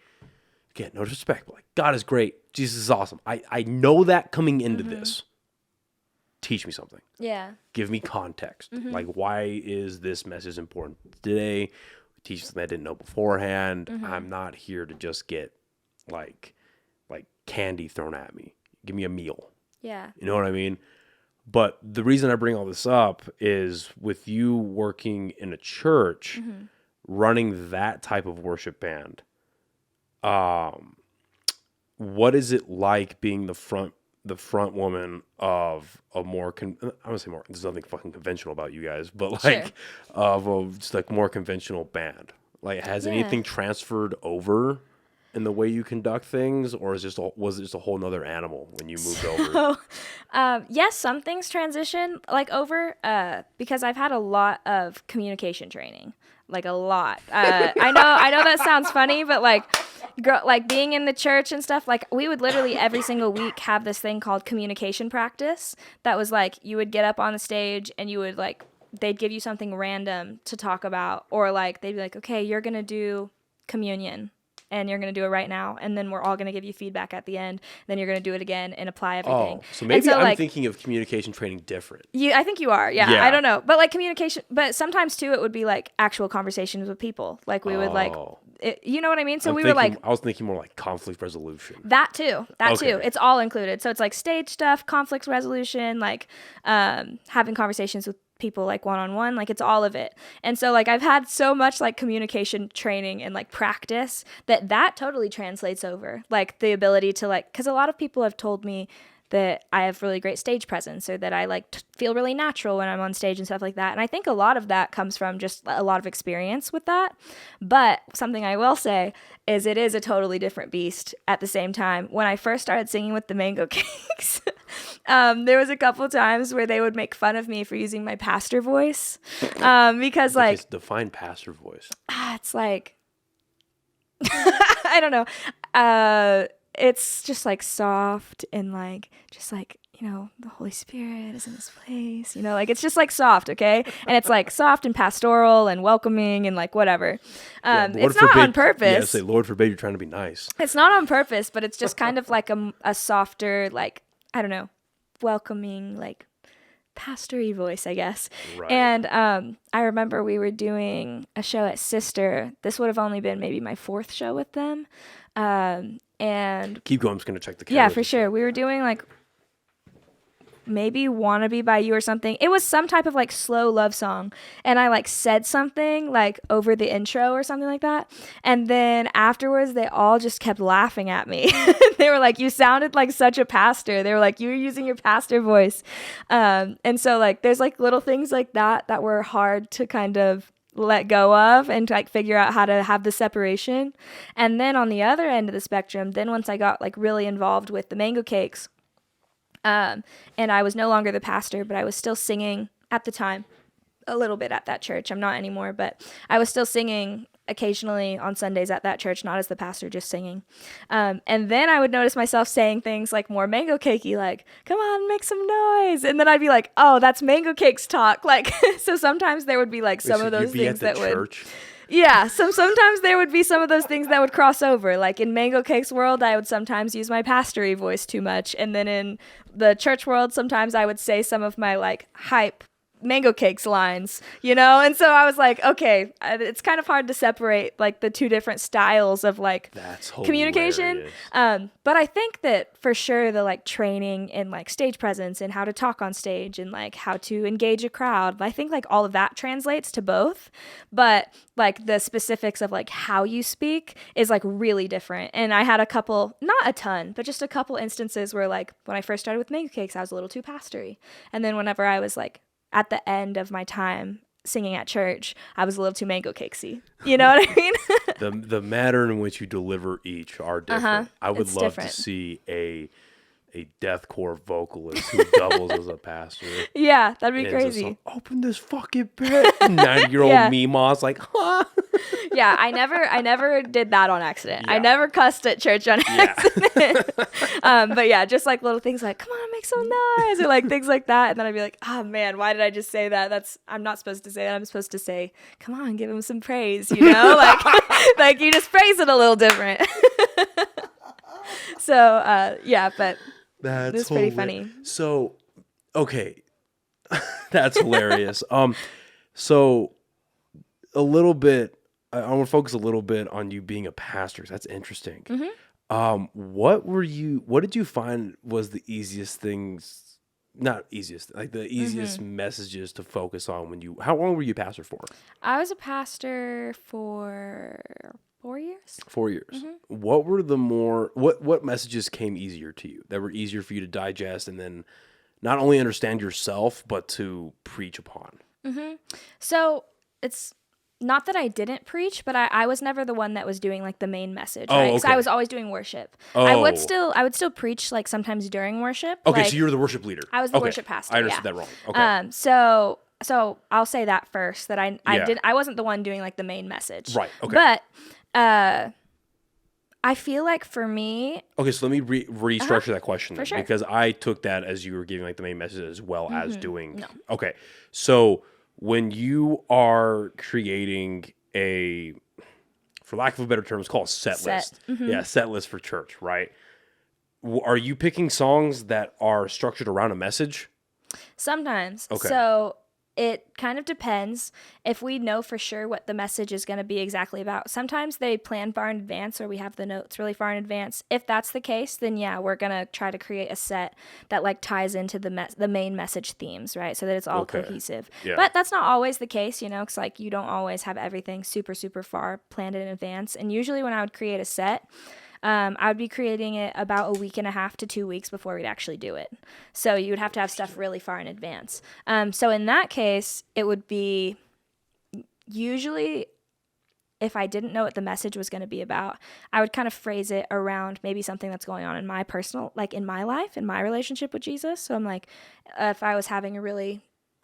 again, no disrespect, but like God is great, Jesus is awesome. I know that coming into this. Teach me something. Yeah. Give me context. Like, why is this message important today? Teach something I didn't know beforehand. I'm not here to just get like candy thrown at me. Give me a meal. Yeah. You know what I mean? But the reason I bring all this up is with you working in a church, running that type of worship band, what is it like being the front woman of a more, I would say more, there's nothing fucking conventional about you guys, but like of a just like more conventional band? Like, has anything transferred over in the way you conduct things, or was it just a whole nother animal when you moved over? Yes, some things transition like over because I've had a lot of communication training, like a lot. I know that sounds funny, but like being in the church and stuff, like we would literally every single week have this thing called communication practice. That was like you would get up on the stage and you would like they'd give you something random to talk about, or like they'd be like, okay, you're gonna do communion. And you're going to do it right now. And then we're all going to give you feedback at the end. Then you're going to do it again and apply everything. Oh, so maybe I'm thinking of communication training different. I think you are. Yeah. I don't know. But like communication, but sometimes too, it would be like actual conversations with people. Like we would you know what I mean? So I was thinking more like conflict resolution. That too. Too. It's all included. So it's like stage stuff, conflict resolution, like having conversations with people like one-on-one, like it's all of it. And so like I've had so much like communication training and like practice that totally translates over, like the ability to like, because a lot of people have told me that I have really great stage presence, or that I like feel really natural when I'm on stage and stuff like that. And I think a lot of that comes from just a lot of experience with that. But something I will say is it is a totally different beast at the same time. When I first started singing with the Mango Cakes, there was a couple of times where they would make fun of me for using my pastor voice, because like define pastor voice. It's like I don't know. It's just like soft and like just like, you know, the Holy Spirit is in this place, you know, like it's just like soft, okay? And it's like soft and pastoral and welcoming and like whatever. It's not on purpose. Yeah, say, Lord forbid you're trying to be nice. It's not on purpose, but it's just kind of like a softer, like, I don't know, welcoming, like pastory voice, I guess. Right. And I remember we were doing a show at Sister. This would have only been maybe my 4th show with them. And keep going. I'm just gonna check the calendar. Yeah, for sure. We were doing like maybe "Wannabe" by You or something. It was some type of like slow love song, and I like said something like over the intro or something like that. And then afterwards, they all just kept laughing at me. They were like, "You sounded like such a pastor." They were like, "You were using your pastor voice," and so like there's like little things like that were hard to kind of let go of and to like figure out how to have the separation. And then on the other end of the spectrum, then once I got like really involved with the Mango Cakes, and I was no longer the pastor, but I was still singing at the time a little bit at that church. I'm not anymore, but I was still singing occasionally on Sundays at that church, not as the pastor, just singing. And then I would notice myself saying things like more Mango Cakey, like, "Come on, make some noise." And then I'd be like, "Oh, that's Mango Cakes talk." Like, so sometimes there would be like some of those things that church? Yeah, so sometimes there would be some of those things that would cross over. Like in Mango Cakes world, I would sometimes use my pastory voice too much. And then in the church world, sometimes I would say some of my like hype Mango Cakes lines, you know? And so I was like, okay, it's kind of hard to separate like the two different styles of like communication. But I think that for sure the like training in like stage presence and how to talk on stage and like how to engage a crowd, I think like all of that translates to both. But like the specifics of like how you speak is like really different. And I had a couple, not a ton, but just a couple instances where like when I first started with Mango Cakes, I was a little too pastory. And then whenever I was like at the end of my time singing at church, I was a little too Mango Cakesy. You know what I mean? the manner in which you deliver each are different. I would love to see a a deathcore vocalist who doubles as a pastor. Yeah, that'd be crazy. Open this fucking pit. 90-year-old Meemaw's like, huh? Yeah, I never did that on accident. Yeah. I never cussed at church on accident. But yeah, just like little things like, come on, make some noise, or like things like that. And then I'd be like, oh man, why did I just say that? I'm not supposed to say that. I'm supposed to say, come on, give him some praise, you know? like you just praise it a little different. So yeah, but it's pretty funny. So, okay. That's hilarious. So a little bit, I want to focus a little bit on you being a pastor. That's interesting. Mm-hmm. What did you find was the easiest things, not easiest, like the easiest messages to focus on how long were you a pastor for? I was a pastor for 4 years. 4 years. Mm-hmm. What were what messages came easier to you that were easier for you to digest and then not only understand yourself, but to preach upon? Mm-hmm. So it's not that I didn't preach, but I was never the one that was doing like the main message, right? Because I was always doing worship. I would still preach like sometimes during worship. Okay, like, so you were the worship leader. I was the worship pastor. I understood that wrong. Okay. So I'll say that first, that I wasn't the one doing like the main message. Right. Okay. But I feel like for me. Okay, so let me restructure that question then, sure. because I took that as you were giving like the main message as well as doing. No. Okay, so when you are creating for lack of a better term, it's called a set list. Mm-hmm. Yeah, set list for church, right? Are you picking songs that are structured around a message? Sometimes. Okay. So it kind of depends if we know for sure what the message is going to be exactly about. Sometimes they plan far in advance, or we have the notes really far in advance. If that's the case, then yeah, we're going to try to create a set that like ties into the main message themes, right? So that it's all cohesive. Yeah. But that's not always the case, because like you don't always have everything super, super far planned in advance. And usually when I would create a set, I would be creating it about a week and a half to 2 weeks before we'd actually do it. So you would have to have stuff really far in advance. So in that case, it would be usually, if I didn't know what the message was going to be about, I would kind of phrase it around maybe something that's going on in my personal, like in my life, in my relationship with Jesus. So I'm like, if I was having a really,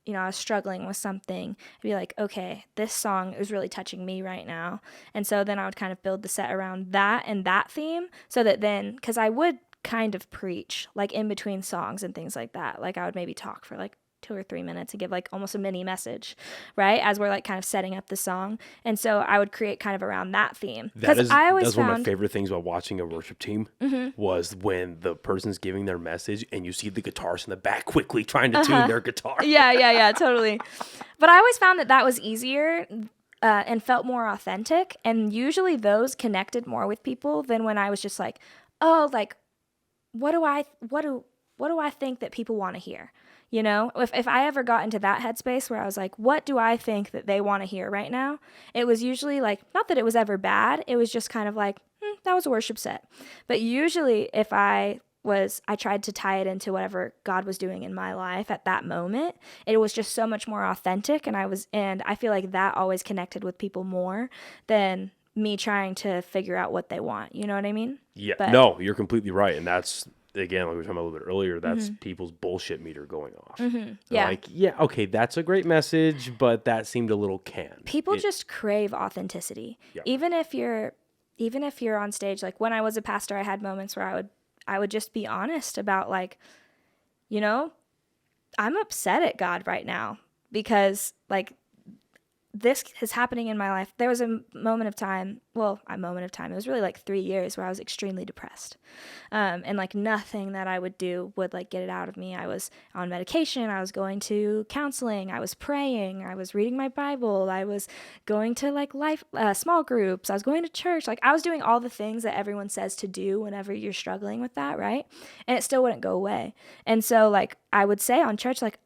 I was struggling with something, I'd be like, okay, this song is really touching me right now. And so then I would kind of build the set around that and that theme, so that then, because I would kind of preach like in between songs and things like that. Like I would maybe talk for like 2 or 3 minutes and give like almost a mini message, right? As we're like kind of setting up the song. And so I would create kind of around that theme. That's one of my favorite things about watching a worship team was when the person's giving their message and you see the guitarist in the back quickly trying to tune their guitar. Yeah, totally. But I always found that was easier and felt more authentic. And usually those connected more with people than when I was just like, oh, like, what do I think that people want to hear? If I ever got into that headspace where I was like, what do I think that they want to hear right now? It was usually like, not that it was ever bad. It was just kind of like, that was a worship set. But usually if I tried to tie it into whatever God was doing in my life at that moment, it was just so much more authentic. And I feel like that always connected with people more than me trying to figure out what they want. You know what I mean? Yeah. No, you're completely right. And that's, again, like we were talking about a little bit earlier, that's people's bullshit meter going off. Mm-hmm. Yeah. Like, yeah, okay, that's a great message, but that seemed a little canned. People just crave authenticity. Yeah. Even if you're on stage, like when I was a pastor, I had moments where I would just be honest about like, I'm upset at God right now because like this is happening in my life. There was a moment of time, it was really like 3 years where I was extremely depressed. And like nothing that I would do would like get it out of me. I was on medication. I was going to counseling. I was praying. I was reading my Bible. I was going to like small groups. I was going to church. Like I was doing all the things that everyone says to do whenever you're struggling with that, right? And it still wouldn't go away. And so like I would say on church, like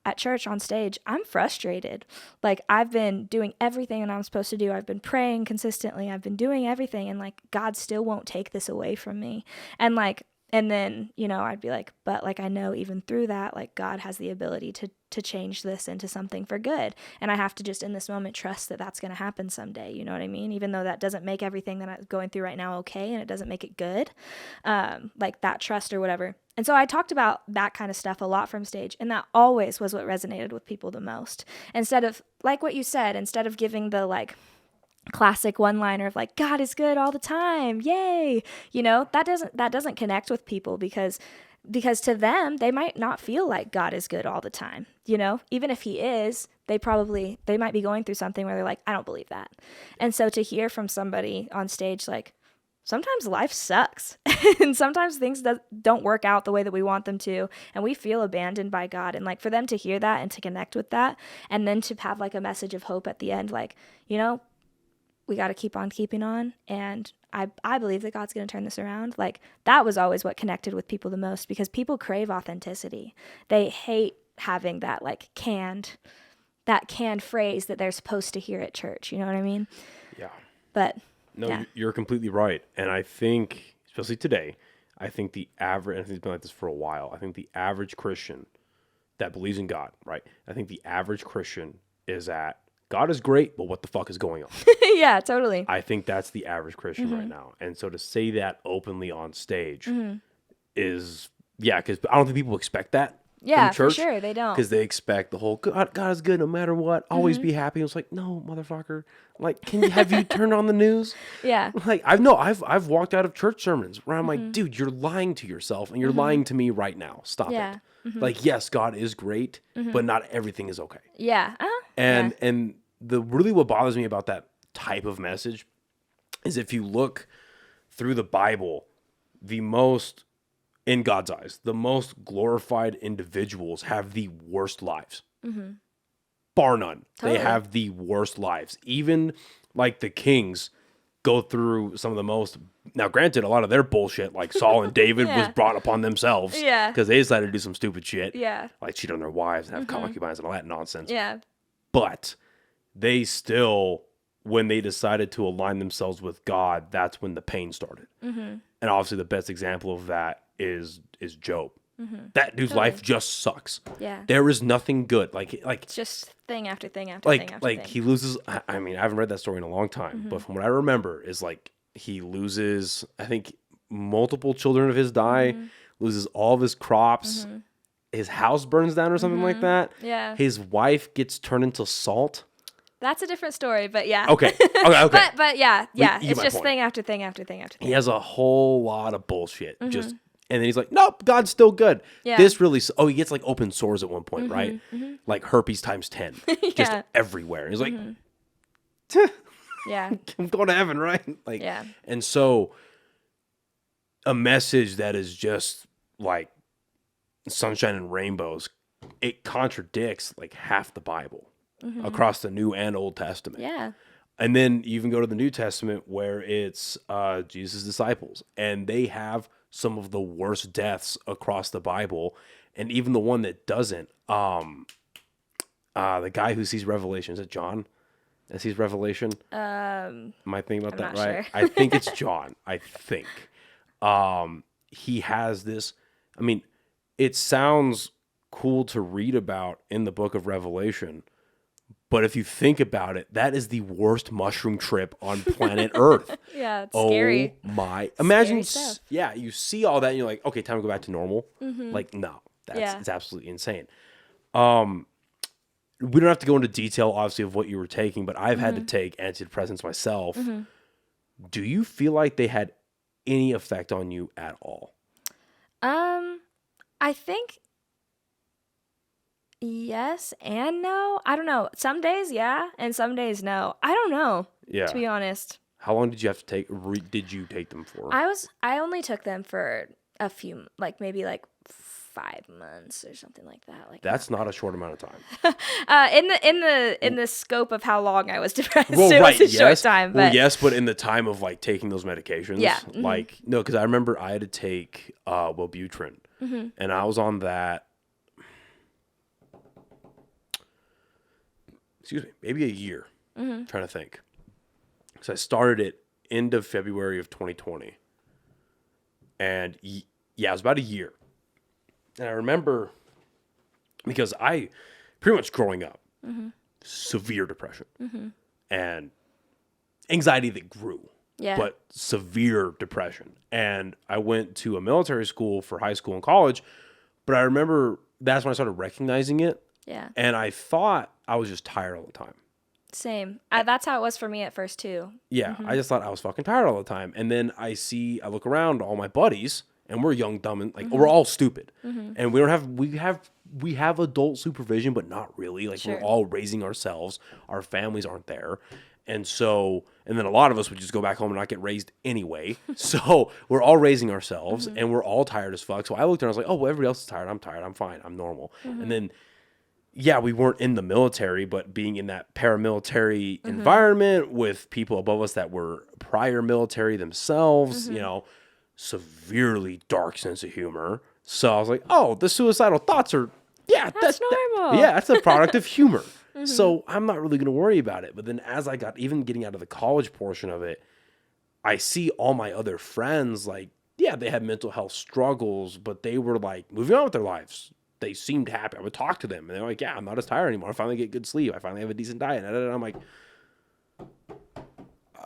at church on stage, I'm frustrated. Like I've been doing everything that I'm supposed to do. I've been praying consistently. I've been doing everything, and like God still won't take this away from me. And like And then, you know, I'd be like, but like, I know even through that, like God has the ability to change this into something for good. And I have to just in this moment trust that that's going to happen someday. You know what I mean? Even though that doesn't make everything that I'm going through right now okay, and it doesn't make it good, like that trust or whatever. And so I talked about that kind of stuff a lot from stage. And that always was what resonated with people the most. Instead of, like what you said, instead of giving the like, classic one-liner of like God is good all the time, yay, you know, that doesn't connect with people because to them they might not feel like God is good all the time, you know, even if he is, they might be going through something where they're like, I don't believe that. And so to hear from somebody on stage like sometimes life sucks and sometimes things don't work out the way that we want them to, and we feel abandoned by God, and like for them to hear that and to connect with that, and then to have like a message of hope at the end, like, you know, we got to keep on keeping on. And I believe that God's going to turn this around. Like that was always what connected with people the most, because people crave authenticity. They hate having that like canned phrase that they're supposed to hear at church. You know what I mean? Yeah. But no, yeah. You're completely right. And I think, especially today, I think the average, and I think it's been like this for a while, I think the average Christian that believes in God, right? I think the average Christian is at, God is great, but what the fuck is going on? Yeah, totally. I think that's the average Christian right now. And so to say that openly on stage is, because I don't think people expect that from church. For sure, they don't. Because they expect the whole, God is good no matter what, always be happy. It's like, no, motherfucker. Like, have you turned on the news? Yeah. Like, I've walked out of church sermons where I'm like, dude, you're lying to yourself and you're lying to me right now. Stop it. Like, yes, God is great, but not everything is okay. Yeah. And what bothers me about that type of message is if you look through the Bible, in God's eyes, the most glorified individuals have the worst lives. Bar none. Totally. They have the worst lives. Even like the kings go through some of the most, now granted, a lot of their bullshit, like Saul and David was brought upon themselves. Yeah. Because they decided to do some stupid shit. Yeah. Like cheat on their wives and have concubines and all that nonsense. Yeah. But they still, when they decided to align themselves with God, that's when the pain started. And obviously the best example of that is Job. That dude's life just sucks. Yeah. There is nothing good. Like it's just thing after thing after thing after thing. He loses, I mean, I haven't read that story in a long time, but from what I remember is like he loses, I think multiple children of his die, loses all of his crops, his house burns down or something like that. Yeah. His wife gets turned into salt. That's a different story, but yeah. Okay. but yeah. It's just point. Thing after thing after thing after thing. He has a whole lot of bullshit. And then he's like, nope, God's still good. Yeah. This really, he gets like open sores at one point, right? Like herpes times 10, just everywhere. And he's like, yeah, I'm going to heaven, right? Like, and so a message that is just like sunshine and rainbows, it contradicts like half the Bible across the New and Old Testament. Yeah. And then you even go to the New Testament where it's Jesus' disciples, and they have some of the worst deaths across the Bible. And even the one that doesn't, the guy who sees Revelation, is it John that sees Revelation? Am I thinking about that right? Sure. I think it's John. I think. He has this, I mean, it sounds cool to read about in the book of Revelation, but if you think about it, that is the worst mushroom trip on planet Earth. Yeah, it's scary. Oh my. Imagine, stuff. Yeah, you see all that and you're like, okay, time to go back to normal. Like, no, it's absolutely insane. We don't have to go into detail, obviously, of what you were taking, but I've had to take antidepressants myself. Do you feel like they had any effect on you at all? I think yes and no. I don't know. Some days, yeah, and some days, no. I don't know. Yeah. To be honest. How long did you have to take? Did you take them for? I only took them for a few, like maybe like 5 months or something like that. Like that's not a short amount of time. In the scope of how long I was depressed, well, it right, was a short time. But well, yes, but in the time of like taking those medications, like no, because I remember I had to take Wellbutrin, and I was on that. Excuse me, maybe a year. I'm trying to think. So I started it end of February of 2020. And Yeah, it was about a year. And I remember, because I, pretty much growing up, severe depression and anxiety that grew, but severe depression. And I went to a military school for high school and college, but I remember that's when I started recognizing it. Yeah. And I thought I was just tired all the time. Same. That's how it was for me at first too. Yeah, I just thought I was fucking tired all the time. And then I look around all my buddies, and we're young, dumb, and we're all stupid. And we have adult supervision, but not really. Like we're all raising ourselves. Our families aren't there. And then a lot of us would just go back home and not get raised anyway. So we're all raising ourselves and we're all tired as fuck. So I looked and I was like, oh, well, everybody else is tired. I'm tired. I'm fine. I'm normal. And then, yeah, we weren't in the military, but being in that paramilitary environment with people above us that were prior military themselves, you know, severely dark sense of humor. So I was like, oh, the suicidal thoughts are, that's normal. That's the product of humor. So I'm not really going to worry about it. But then as I got, even getting out of the college portion of it, I see all my other friends, like, yeah, they had mental health struggles, but they were like moving on with their lives. They seemed happy. I would talk to them and they're like, yeah, I'm not as tired anymore. I finally get good sleep. I finally have a decent diet. And I'm like,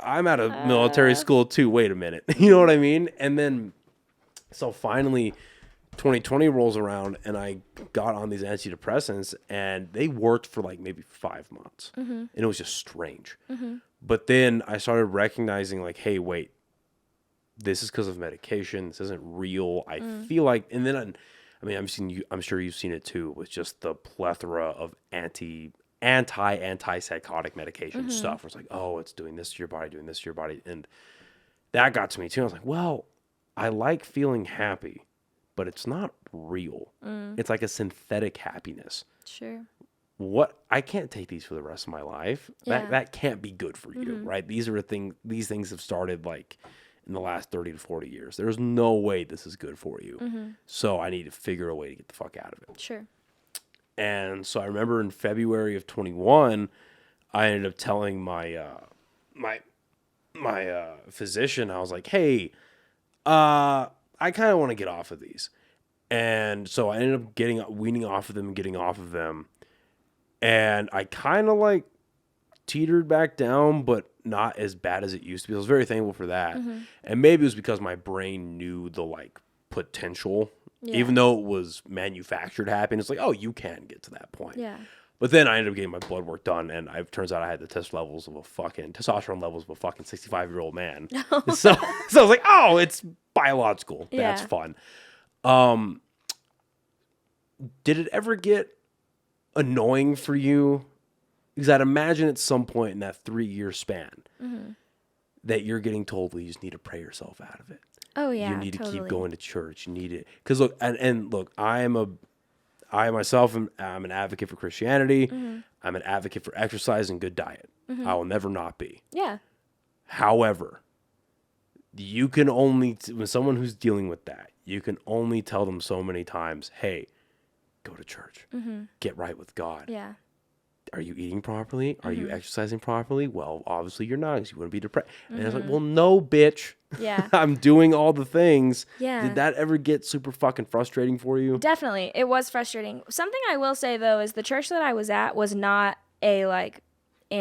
I'm out of military school too. Wait a minute. You know what I mean? And then, so finally 2020 rolls around and I got on these antidepressants and they worked for like maybe 5 months and it was just strange. But then I started recognizing like, hey, wait, this is because of medication. This isn't real. I feel like, and then I'm sure you've seen it too with just the plethora of antipsychotic medication stuff where it's like, oh, it's doing this to your body, doing this to your body. And that got to me too. I was like, well, I like feeling happy, but it's not real. It's like a synthetic happiness. Sure. I can't take these for the rest of my life. That can't be good for you, right? These things have started like in the last 30 to 40 years. There's no way this is good for you. So I need to figure a way to get the fuck out of it. Sure. And so I remember in February of 21, I ended up telling my physician, I was like, hey, I kind of want to get off of these. And so I ended up weaning off of them and getting off of them. And I kind of like teetered back down, but not as bad as it used to be. I was very thankful for that. And maybe it was because my brain knew the like potential, even though it was manufactured happiness. Like, oh, you can get to that point. Yeah. But then I ended up getting my blood work done, and it turns out I had the testosterone levels of a fucking 65-year-old man. So I was like, oh, it's biological. That's fun. Did it ever get annoying for you? Because I'd imagine at some point in that 3-year span that you're getting told, well, you just need to pray yourself out of it. Oh, yeah, you need to keep going to church. You need it. Because look, and look, I myself am an advocate for Christianity. I'm an advocate for exercise and good diet. I will never not be. Yeah. However, you can only, when someone who's dealing with that, you can only tell them so many times, hey, go to church. Get right with God. Yeah. Are you eating properly? Are you exercising properly? Well, obviously you're not because you wouldn't be depressed. And I was like, well, no, bitch. Yeah. I'm doing all the things. Yeah. Did that ever get super fucking frustrating for you? Definitely. It was frustrating. Something I will say, though, is the church that I was at was not a, like, we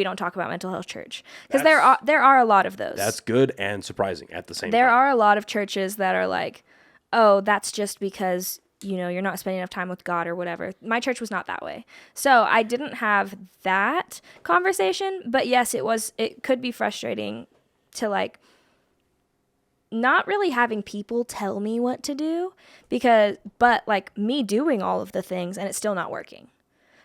don't talk about mental health church. Because there are a lot of those. That's good and surprising at the same time. There are a lot of churches that are like, oh, that's just because, you know, you're not spending enough time with God or whatever. My church was not that way. So I didn't have that conversation, but yes, it could be frustrating to like not really having people tell me what to do but like me doing all of the things and it's still not working.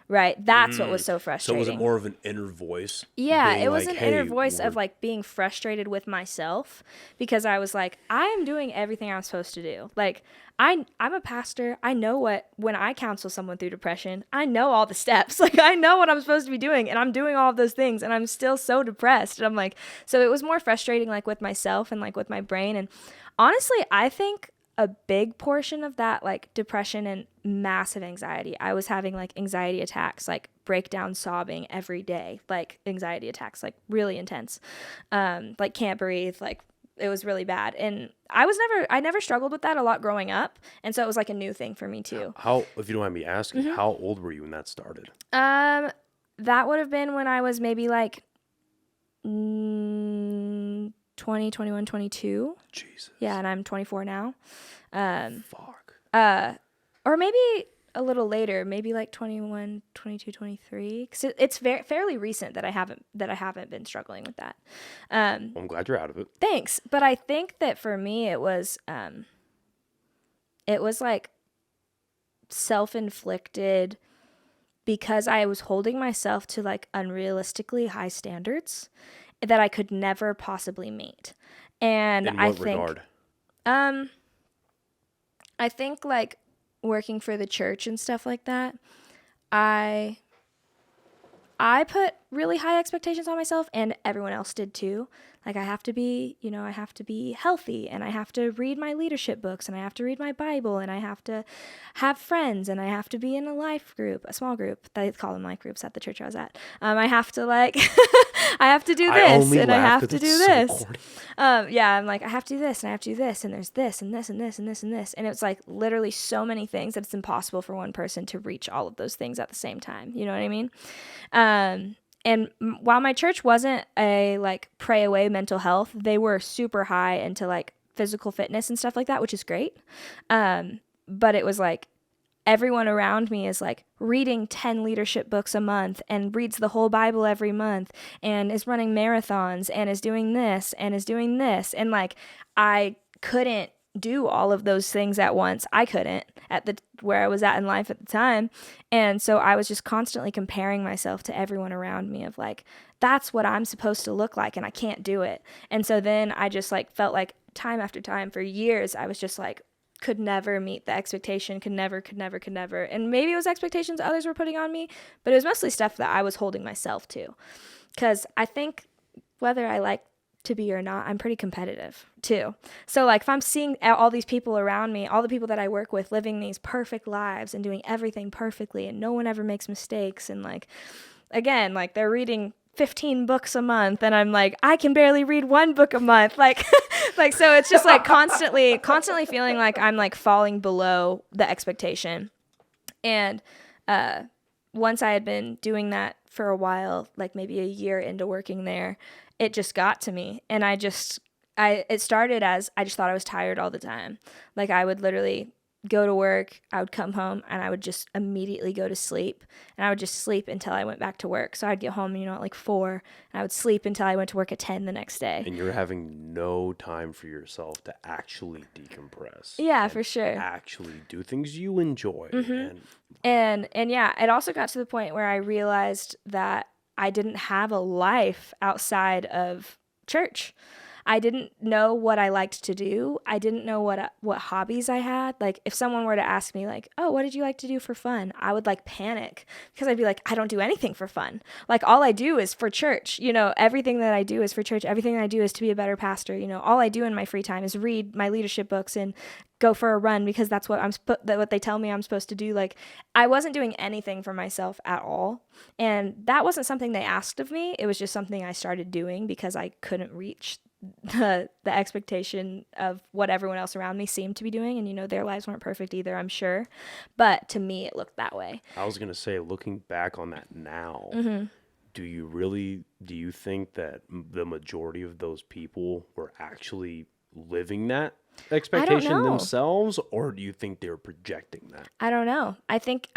Right. That's what was so frustrating. So was it more of an inner voice? Yeah, it was an inner voice of like being frustrated with myself because I was like, I am doing everything I'm supposed to do. Like I'm a pastor. I know when I counsel someone through depression, I know all the steps. Like I know what I'm supposed to be doing and I'm doing all of those things and I'm still so depressed. And I'm like, so it was more frustrating like with myself and like with my brain. And honestly, I think a big portion of that, like depression and massive anxiety. I was having like anxiety attacks, like breakdown sobbing every day, like anxiety attacks, like really intense. Like can't breathe, like it was really bad. And I never struggled with that a lot growing up. And so it was like a new thing for me too. How, if you don't mind me asking, how old were you when that started? That would have been when I was maybe like 20, 21, 22. Jesus. Yeah, and I'm 24 now. Fuck. Or maybe a little later, maybe like 21, 22, 23. Because it's fairly recent that I haven't been struggling with that. Well, I'm glad you're out of it. Thanks. But I think that for me, it was like self-inflicted because I was holding myself to like unrealistically high standards that I could never possibly meet. And in what regard? I think like working for the church and stuff like that, I put really high expectations on myself, and everyone else did too. Like I have to be healthy, and I have to read my leadership books, and I have to read my Bible, and I have to have friends, and I have to be in a life group, a small group. They call them life groups at the church I was at. I have to like, I have to do this, and I have to do this. Yeah, I'm like, I have to do this, and I have to do this, and there's this, and this, and this, and this, and this. And it's like literally so many things that it's impossible for one person to reach all of those things at the same time. You know what I mean? And while my church wasn't a like pray away mental health, they were super high into like physical fitness and stuff like that, which is great. But it was like everyone around me is like reading 10 leadership books a month and reads the whole Bible every month and is running marathons and is doing this and is doing this. And like I couldn't do all of those things at once. I couldn't at where I was at in life at the time. And so I was just constantly comparing myself to everyone around me of like, that's what I'm supposed to look like and I can't do it. And so then I just like felt like time after time for years, I was just like, could never meet the expectation, could never. And maybe it was expectations others were putting on me, but it was mostly stuff that I was holding myself to. Because I think whether I like to be or not, I'm pretty competitive too. So like if I'm seeing all these people around me, all the people that I work with living these perfect lives and doing everything perfectly and no one ever makes mistakes, and like again, like they're reading 15 books a month and I'm like, I can barely read one book a month. Like like so it's just like constantly feeling like I'm like falling below the expectation. And once I had been doing that for a while, like maybe a year into working there, it just got to me. And it started as I just thought I was tired all the time. Like I would literally go to work, I would come home and I would just immediately go to sleep, and I would just sleep until I went back to work. So I'd get home, at like 4, and I would sleep until I went to work at 10 the next day. And you're having no time for yourself to actually decompress. Yeah, for sure. Actually do things you enjoy. Mm-hmm. And yeah, it also got to the point where I realized that I didn't have a life outside of church. I didn't know what I liked to do. I didn't know what hobbies I had. Like if someone were to ask me like, oh, what did you like to do for fun? I would like panic because I'd be like, I don't do anything for fun. Like all I do is for church. Everything that I do is for church. Everything I do is to be a better pastor. All I do in my free time is read my leadership books and go for a run because that's what what they tell me I'm supposed to do. Like I wasn't doing anything for myself at all. And that wasn't something they asked of me. It was just something I started doing because I couldn't reach the expectation of what everyone else around me seemed to be doing. And their lives weren't perfect either, I'm sure, but to me it looked that way. I was gonna say, looking back on that now, do you think that the majority of those people were actually living that expectation themselves, or do you think they're projecting that? I don't know. I think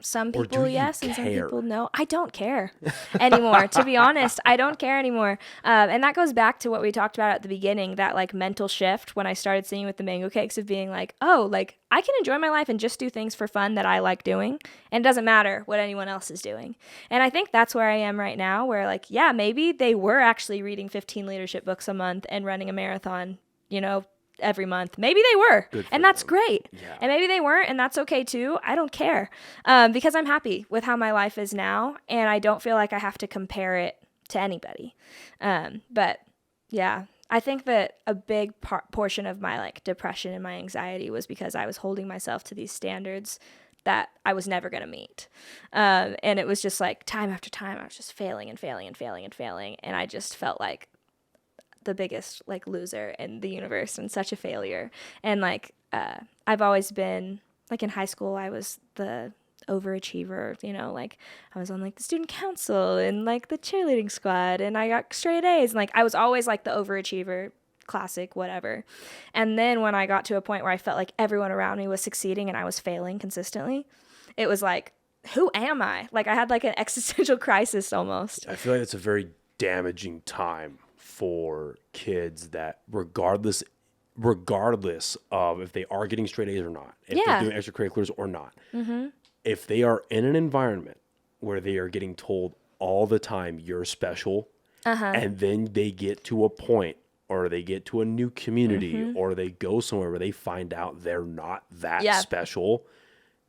some people yes, and some people no. I don't care anymore. To be honest, I don't care anymore. And that goes back to what we talked about at the beginning, that like mental shift when I started singing with the Mango Cakes of being like, oh, like I can enjoy my life and just do things for fun that I like doing. And it doesn't matter what anyone else is doing. And I think that's where I am right now, where like, yeah, maybe they were actually reading 15 leadership books a month and running a marathon, every month. Maybe they were, and that's great. Yeah. And maybe they weren't, and that's okay too. I don't care, because I'm happy with how my life is now, and I don't feel like I have to compare it to anybody. But yeah, I think that a big portion of my like depression and my anxiety was because I was holding myself to these standards that I was never going to meet. And it was just like time after time, I was just failing. And I just felt like the biggest like loser in the universe and such a failure. And like I've always been like in high school, I was the overachiever, you know, like I was on like the student council and like the cheerleading squad, and I got straight A's, and like I was always like the overachiever, classic whatever. And then when I got to a point where I felt like everyone around me was succeeding and I was failing consistently, it was like, who am I? Like I had like an existential crisis almost. I feel like it's a very damaging time for kids that regardless of if they are getting straight A's or not, if they're doing extracurriculars or not, if they are in an environment where they are getting told all the time you're special, and then they get to a point or they get to a new community or they go somewhere where they find out they're not that special,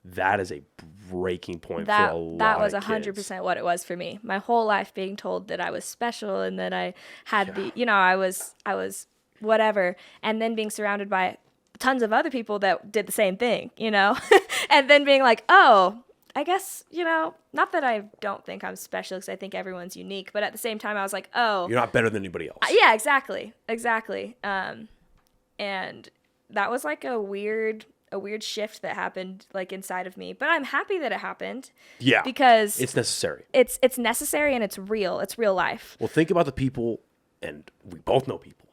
that is a breaking point for a lot of kids. That was 100% what it was for me. My whole life being told that I was special and that I had the, you know, I was whatever, and then being surrounded by tons of other people that did the same thing, you know, and then being like, oh, I guess, you know, not that I don't think I'm special because I think everyone's unique, but at the same time I was like, oh, you're not better than anybody else. Yeah, exactly. And that was like a weird shift that happened like inside of me, but I'm happy that it happened. Yeah, because it's necessary. It's necessary, and it's real. It's real life. Well, think about the people, and we both know people,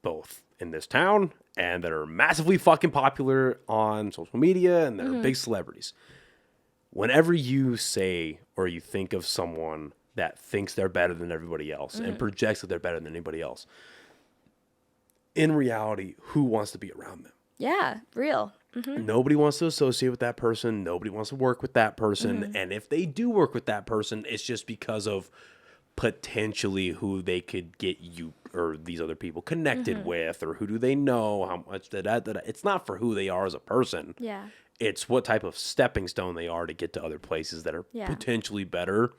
both in this town and that are massively fucking popular on social media and that are big celebrities. Whenever you say or you think of someone that thinks they're better than everybody else and projects that they're better than anybody else, in reality, who wants to be around them? Yeah, real. Nobody wants to associate with that person. Nobody wants to work with that person. And if they do work with that person, it's just because of potentially who they could get you or these other people connected with, or who do they know, how much that. It's not for who they are as a person. Yeah. It's what type of stepping stone they are to get to other places that are potentially better.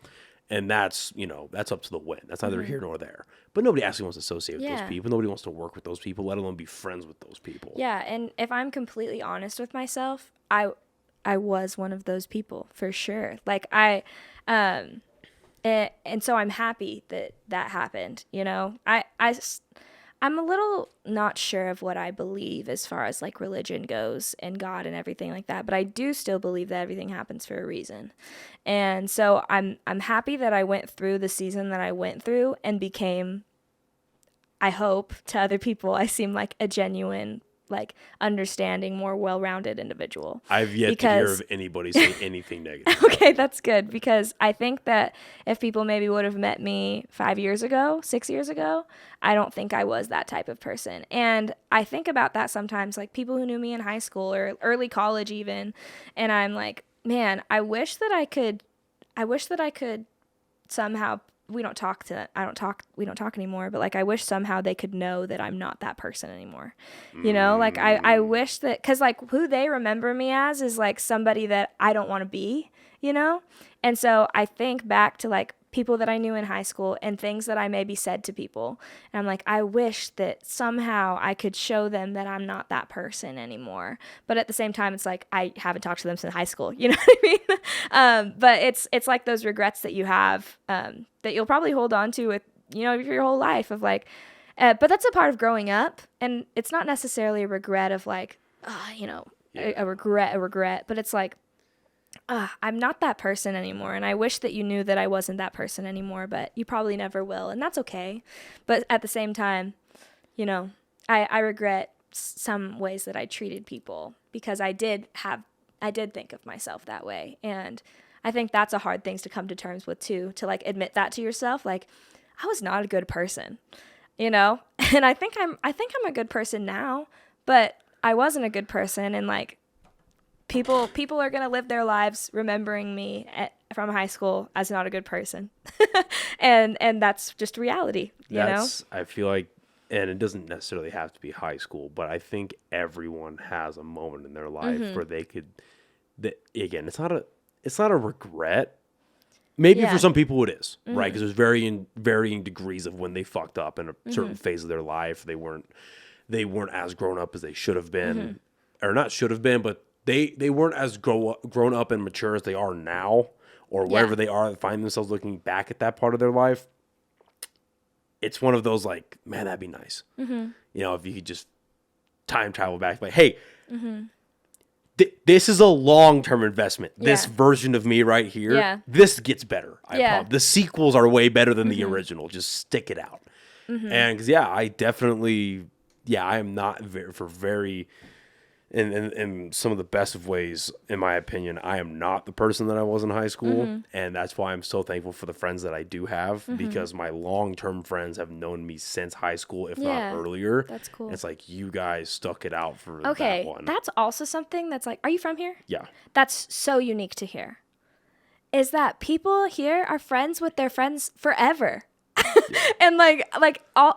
And that's, you know, that's up to the wind. That's neither here nor there. But nobody actually wants to associate with those people. Nobody wants to work with those people, let alone be friends with those people. Yeah, and if I'm completely honest with myself, I was one of those people for sure. Like and so I'm happy that happened, you know. I'm a little not sure of what I believe as far as like religion goes and God and everything like that, but I do still believe that everything happens for a reason. And so I'm happy that I went through the season that I went through and became, I hope to other people, I seem like a genuine, like understanding, more well-rounded individual. I've yet to hear of anybody say anything negative. Okay, that's good, because I think that if people maybe would have met me 5 years ago, 6 years ago, I don't think I was that type of person. And I think about that sometimes, like people who knew me in high school or early college even, and I'm like, man, I wish that I could somehow, we don't talk anymore, but like I wish somehow they could know that I'm not that person anymore. You know, like I wish that, cause like who they remember me as is like somebody that I don't want to be, you know? And so I think back to like people that I knew in high school and things that I maybe said to people. And I'm like, I wish that somehow I could show them that I'm not that person anymore. But at the same time, it's like, I haven't talked to them since high school. You know what I mean? But it's like those regrets that you have that you'll probably hold on to with, you know, your whole life of like, but that's a part of growing up. And it's not necessarily a regret of like, you know, a regret, but it's like, I'm not that person anymore, and I wish that you knew that I wasn't that person anymore, but you probably never will, and that's okay. But at the same time, you know, I regret some ways that I treated people, because I did think of myself that way, and I think that's a hard thing to come to terms with too, to like admit that to yourself, like I was not a good person, you know, and I think I'm a good person now, but I wasn't a good person, and like. People are going to live their lives remembering me from high school as not a good person. and that's just reality, you know? I feel like, and it doesn't necessarily have to be high school, but I think everyone has a moment in their life where they could, again, it's not a regret. Maybe for some people it is, right? Because there's varying degrees of when they fucked up in a certain phase of their life. They weren't as grown up as they should have been, or not should have been, but they weren't as grown up and mature as they are now, or wherever they are, find themselves looking back at that part of their life. it's one of those like, man, that'd be nice. You know, if you could just time travel back, like, hey, this is a long-term investment. This version of me right here, this gets better. The sequels are way better than the original. Just stick it out. And because I definitely, I am not very in some of the best of ways, in my opinion, I am not the person that I was in high school. And that's why I'm so thankful for the friends that I do have, because my long-term friends have known me since high school, if not earlier. That's cool. It's like, you guys stuck it out for that one. That's also something that's like, are you from here? Yeah. That's so unique to here. Is that people here are friends with their friends forever. And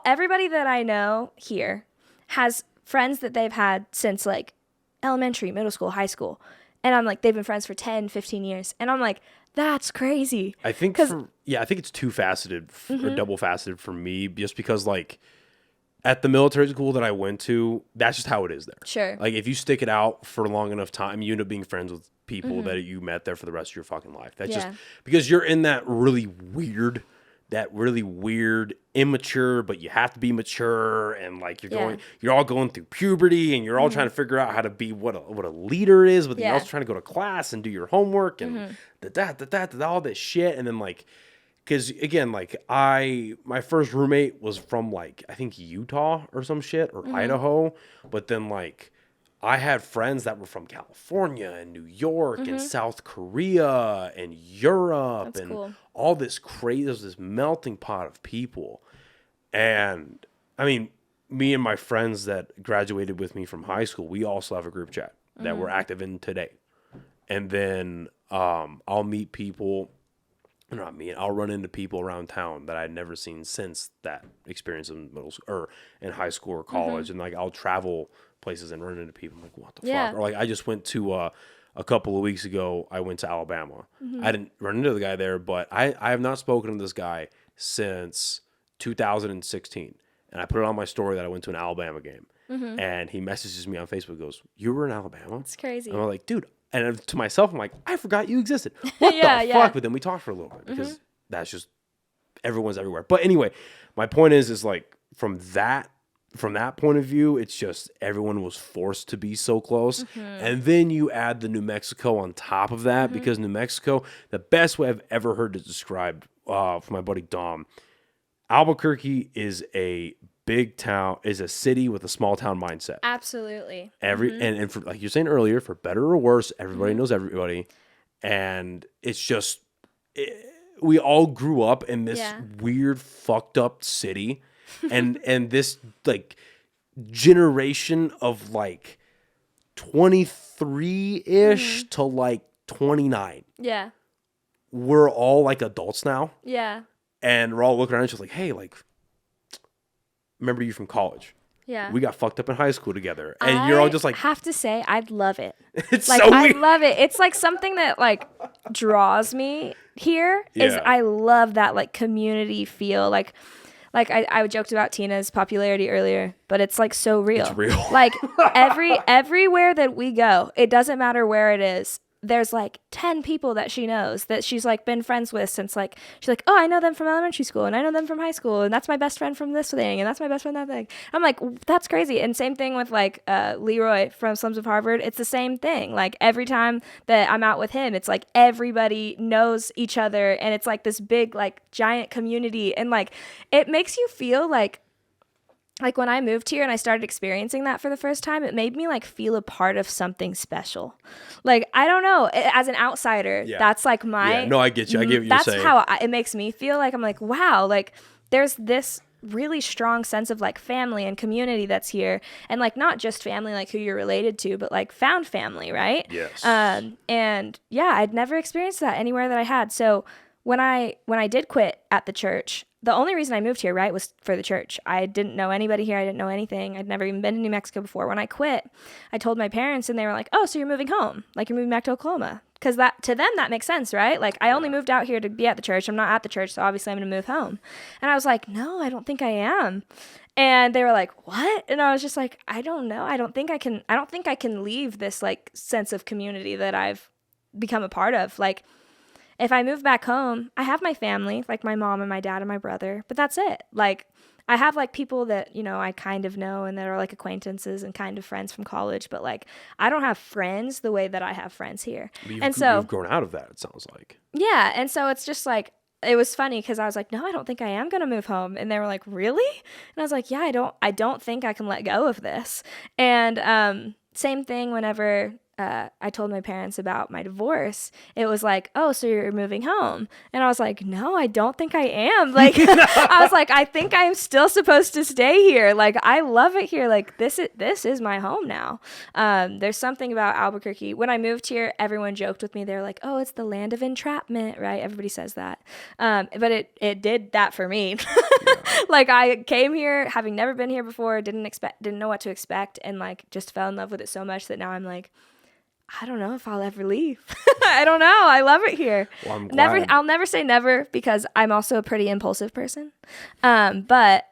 everybody that I know here has friends that they've had since like elementary, middle school, high school. And I'm like, they've been friends for 10, 15 years. And I'm like, that's crazy. I think I think it's two-faceted or double-faceted for me, just because like at the military school that I went to, that's just how it is there. Sure. Like if you stick it out for long enough time, you end up being friends with people that you met there for the rest of your fucking life. That's just because you're in that really weird, immature, but you have to be mature, and like you're all going through puberty, and you're all trying to figure out how to be what a leader is, but you're also trying to go to class and do your homework and all this shit. And then like, because again, like my first roommate was from like, I think Utah or some shit, or Idaho, but then like I had friends that were from California and New York and South Korea and Europe. That's and all this crazy, there's this melting pot of people. And I mean, me and my friends that graduated with me from high school, we also have a group chat that we're active in today. And then I'll meet people, I'll run into people around town that I'd never seen since that experience in middle school or in high school or college. And like, I'll travel places and run into people. I'm like, what the fuck? Or like, I just went to a couple of weeks ago, I went to Alabama. I didn't run into the guy there, but I have not spoken to this guy since 2016. And I put it on my story that I went to an Alabama game. And he messages me on Facebook, goes, "You were in Alabama?" It's crazy. And I'm like, dude. And to myself, I'm like, I forgot you existed. What the fuck? But then we talked for a little bit, because that's just, everyone's everywhere. But anyway, my point is like, from that point of view, it's just everyone was forced to be so close. And then you add the New Mexico on top of that, because New Mexico, the best way I've ever heard it described from my buddy Dom, Albuquerque is a big town, is a city with a small town mindset. Absolutely. And for, like you're saying earlier, for better or worse, everybody knows everybody. And it's just, we all grew up in this weird, fucked up city. And this like generation of like 23-ish to like 29. Yeah. We're all like adults now. Yeah. And we're all looking around and just like, hey, like, remember you from college. Yeah. We got fucked up in high school together. And you're all just like, I have to say, I love it. It's like, so weird. I love it. It's like something that like draws me here is I love that like community feel. Like I joked about Tina's popularity earlier, but it's like so real. It's real. Like everywhere that we go, it doesn't matter where it is. There's like 10 people that she knows that she's like been friends with since like, she's like, oh, I know them from elementary school and I know them from high school and that's my best friend from this thing and that's my best friend that thing. I'm like, that's crazy. And same thing with like Leroy from Slums of Harvard. It's the same thing. Like every time that I'm out with him, it's like everybody knows each other and it's like this big like giant community, and like it makes you feel like when I moved here and I started experiencing that for the first time, it made me like feel a part of something special. Like, I don't know, as an outsider, that's like my... Yeah, no, I get you. I get what you're saying. That's how it makes me feel. Like, I'm like, wow, like there's this really strong sense of like family and community that's here. And like, not just family, like who you're related to, but like found family, right? Yes. And yeah, I'd never experienced that anywhere that I had. So when I did quit at the church, the only reason I moved here, right, was for the church. I didn't know anybody here. I didn't know anything. I'd never even been to New Mexico before. When I quit, I told my parents and they were like, oh, so you're moving home. Like you're moving back to Oklahoma. Because that to them, that makes sense, right? Like I only moved out here to be at the church. I'm not at the church, so obviously I'm going to move home. And I was like, no, I don't think I am. And they were like, what? And I was just like, I don't know. I don't think I can leave this like sense of community that I've become a part of. Like, if I move back home, I have my family, like my mom and my dad and my brother, but that's it. Like, I have like people that, you know, I kind of know and that are like acquaintances and kind of friends from college, but like I don't have friends the way that I have friends here. So you've grown out of that, it sounds like. Yeah. And so it's just like, it was funny because I was like, no, I don't think I am going to move home. And they were like, really? And I was like, yeah, I don't think I can let go of this. And same thing whenever I told my parents about my divorce. It was like, oh, so you're moving home. And I was like, no, I don't think I am. Like, I was like, I think I'm still supposed to stay here. Like, I love it here. Like, this is my home now. There's something about Albuquerque. When I moved here, everyone joked with me. They're like, oh, it's the land of entrapment, right? Everybody says that. But it did that for me. Like, I came here having never been here before, didn't know what to expect, and like just fell in love with it so much that now I'm like, I don't know if I'll ever leave. I don't know. I love it here. Well, I'm glad. I'll never say never because I'm also a pretty impulsive person. But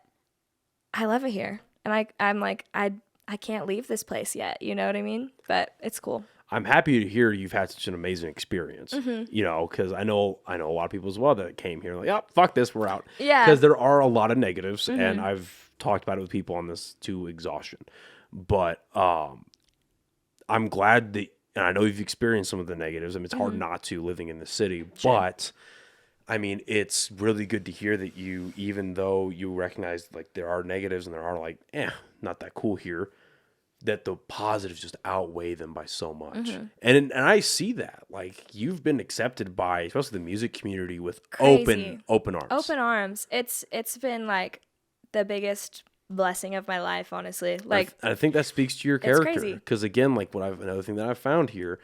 I love it here. And I'm like, I can't leave this place yet. You know what I mean? But it's cool. I'm happy to hear you've had such an amazing experience, you know, because I know a lot of people as well that came here like, oh, fuck this, we're out. Yeah. Because there are a lot of negatives, and I've talked about it with people on this to exhaustion. But I'm glad that, and I know you've experienced some of the negatives. I mean, it's hard not to living in the city, but I mean, it's really good to hear that you, even though you recognize like there are negatives and there are like, not that cool here, that the positives just outweigh them by so much. And I see that. Like, you've been accepted by, especially the music community, with open arms. Open arms. It's been like the biggest blessing of my life, honestly. Like, I think that speaks to your character. Because again, like another thing that I've found here,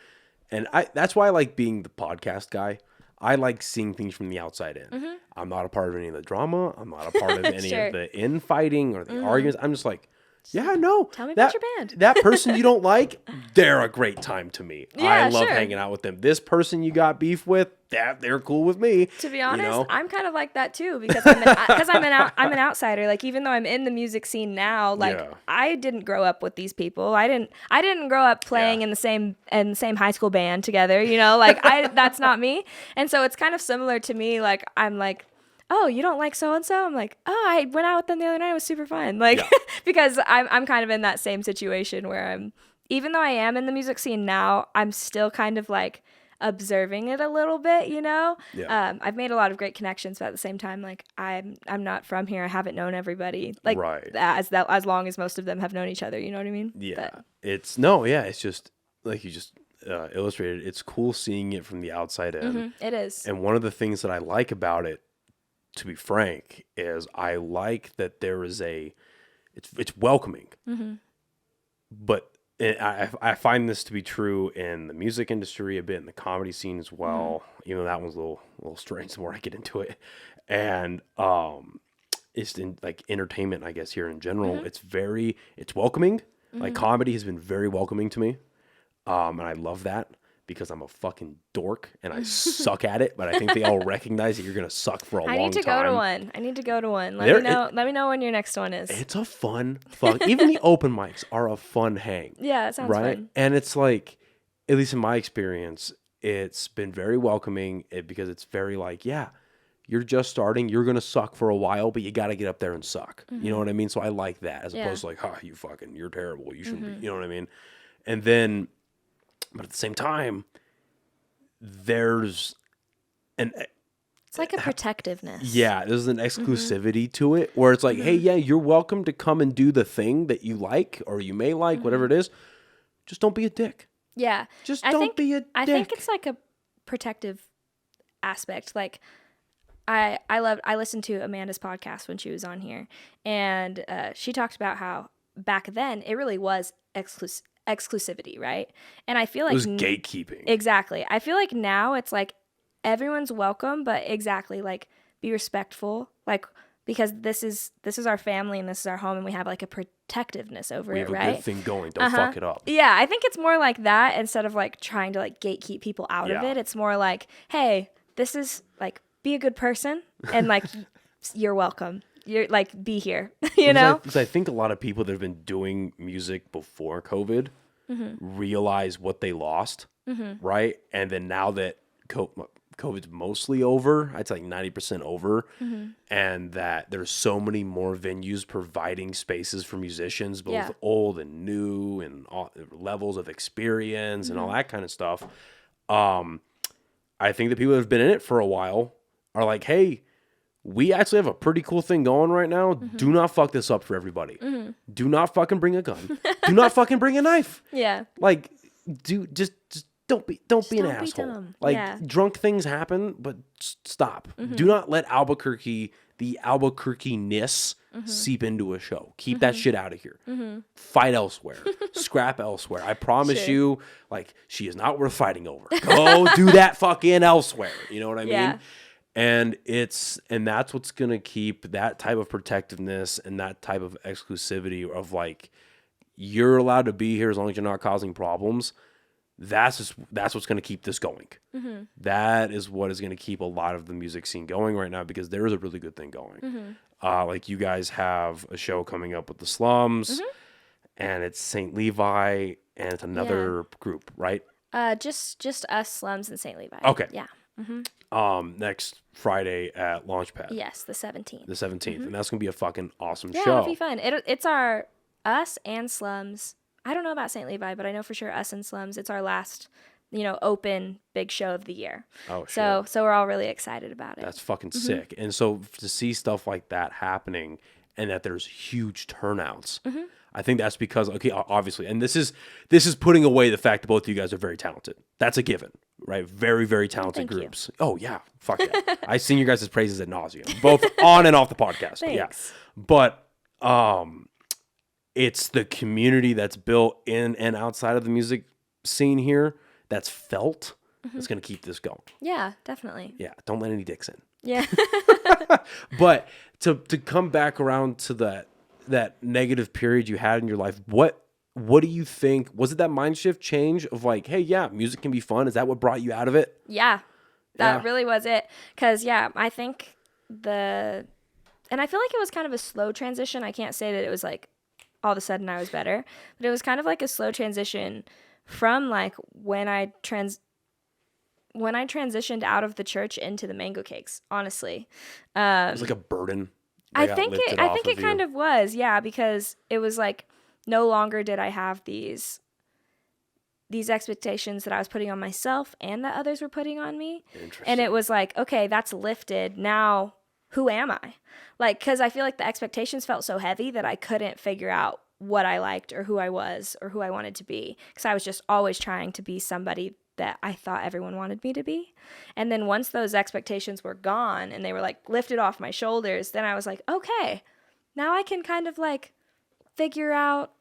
and that's why I like being the podcast guy. I like seeing things from the outside in. I'm not a part of any of the drama. I'm not a part of any of the infighting or the arguments. I'm just like, yeah, no. Tell me about your band. That person you don't like, they're a great time to me. I love hanging out with them. This person you got beef with, they're cool with me. To be honest, you know? I'm kind of like that too because I'm an outsider. Like, even though I'm in the music scene now, like I didn't grow up with these people. I didn't grow up playing in the same high school band together. You know, like that's not me. And so it's kind of similar to me. Like, I'm like, oh, you don't like so-and-so? I'm like, oh, I went out with them the other night. It was super fun. Like, because I'm kind of in that same situation where even though I am in the music scene now, I'm still kind of like observing it a little bit, you know? Yeah. I've made a lot of great connections, but at the same time, like, I'm not from here. I haven't known everybody. Like, as long as most of them have known each other, you know what I mean? Yeah. It's just, like you just illustrated, it's cool seeing it from the outside in. It is. And one of the things that I like about it, to be frank, is I like that there is it's welcoming, but I find this to be true in the music industry, a bit in the comedy scene as well. Even though that one's a little strange the more I get into it, and it's in like entertainment, I guess, here in general. It's welcoming. Like, comedy has been very welcoming to me, and I love that. Because I'm a fucking dork and I suck at it, but I think they all recognize that you're gonna suck for a long time. I need to go to one. Let me know when your next one is. It's a fun. Even the open mics are a fun hang. Yeah, it sounds fun. And it's like, at least in my experience, it's been very welcoming because it's very like, you're just starting. You're gonna suck for a while, but you got to get up there and suck. You know what I mean? So I like that as opposed to like, you're terrible. You shouldn't be. You know what I mean? And then. But at the same time, it's like a protectiveness. Yeah, there's an exclusivity to it where it's like, hey, you're welcome to come and do the thing that you like or you may like, whatever it is. Just don't be a dick. Yeah. Don't be a dick. I think it's like a protective aspect. Like, I listened to Amanda's podcast when she was on here, and she talked about how back then it really was exclusivity, right? And I feel like it was gatekeeping. Exactly. I feel like now it's like everyone's welcome, but like be respectful, like, because this is our family and this is our home and we have like a protectiveness over it, right? We have a good thing going. Don't fuck it up. Yeah, I think it's more like that instead of like trying to like gatekeep people out of it. It's more like, hey, this is like, be a good person and like you're welcome. You're like, be here, you know? Because I think a lot of people that have been doing music before COVID realize what they lost, right? And then now that COVID's mostly over. I'd say like 90% over. And that there's so many more venues providing spaces for musicians, both old and new, and all levels of experience and all that kind of stuff. I think the people that have been in it for a while are like, hey, we actually have a pretty cool thing going right now. Do not fuck this up for everybody. Do not fucking bring a gun. Do not fucking bring a knife. Yeah. Like, just don't be an asshole. Dumb. Like, drunk things happen, but stop. Do not let the Albuquerque-ness seep into a show. Keep that shit out of here. Fight elsewhere. Scrap elsewhere. I promise you, like, she is not worth fighting over. Go do that fucking elsewhere. You know what I mean? And that's what's going to keep that type of protectiveness and that type of exclusivity of, like, you're allowed to be here as long as you're not causing problems. That's what's going to keep this going. That is what is going to keep a lot of the music scene going right now, because there is a really good thing going. Like, you guys have a show coming up with the Slums, and it's St. Levi, and it's another group, right? Just us, Slums, and St. Levi. Okay. Yeah. Next Friday at Launchpad. Yes, the 17th. The 17th, and that's going to be a fucking awesome show. Yeah, it'll be fun. It's us and Slums. I don't know about St. Levi, but I know for sure us and Slums. It's our last, open big show of the year. Oh, shit. So we're all really excited about it. That's fucking sick. And so to see stuff like that happening, and that there's huge turnouts, I think that's because, okay, obviously, and this is putting away the fact that both of you guys are very talented. That's a given, right? Very, very talented groups. You. Oh yeah, fuck yeah. I sing your guys' praises ad nauseum, both on and off the podcast. Thanks. Yeah, but it's the community that's built in and outside of the music scene here that's felt that's going to keep this going. Yeah, definitely. Yeah, don't let any dicks in. Yeah. But to come back around to that negative period you had in your life, what do you think, was it that mind shift change of like, hey, yeah, music can be fun? Is that what brought you out of it? Yeah, that really was it. Because, I think and I feel like it was kind of a slow transition. I can't say that it was like all of a sudden I was better, but it was kind of like a slow transition from like when I transitioned out of the church into the mango cakes, honestly. It was like a burden. I think it kind of was, yeah, because it was like no longer did I have these expectations that I was putting on myself and that others were putting on me. And it was like, okay, that's lifted. Now, who am I? Like, because I feel like the expectations felt so heavy that I couldn't figure out what I liked or who I was or who I wanted to be, because I was just always trying to be somebody that I thought everyone wanted me to be. And then once those expectations were gone and they were like lifted off my shoulders, then I was like, okay, now I can kind of like figure out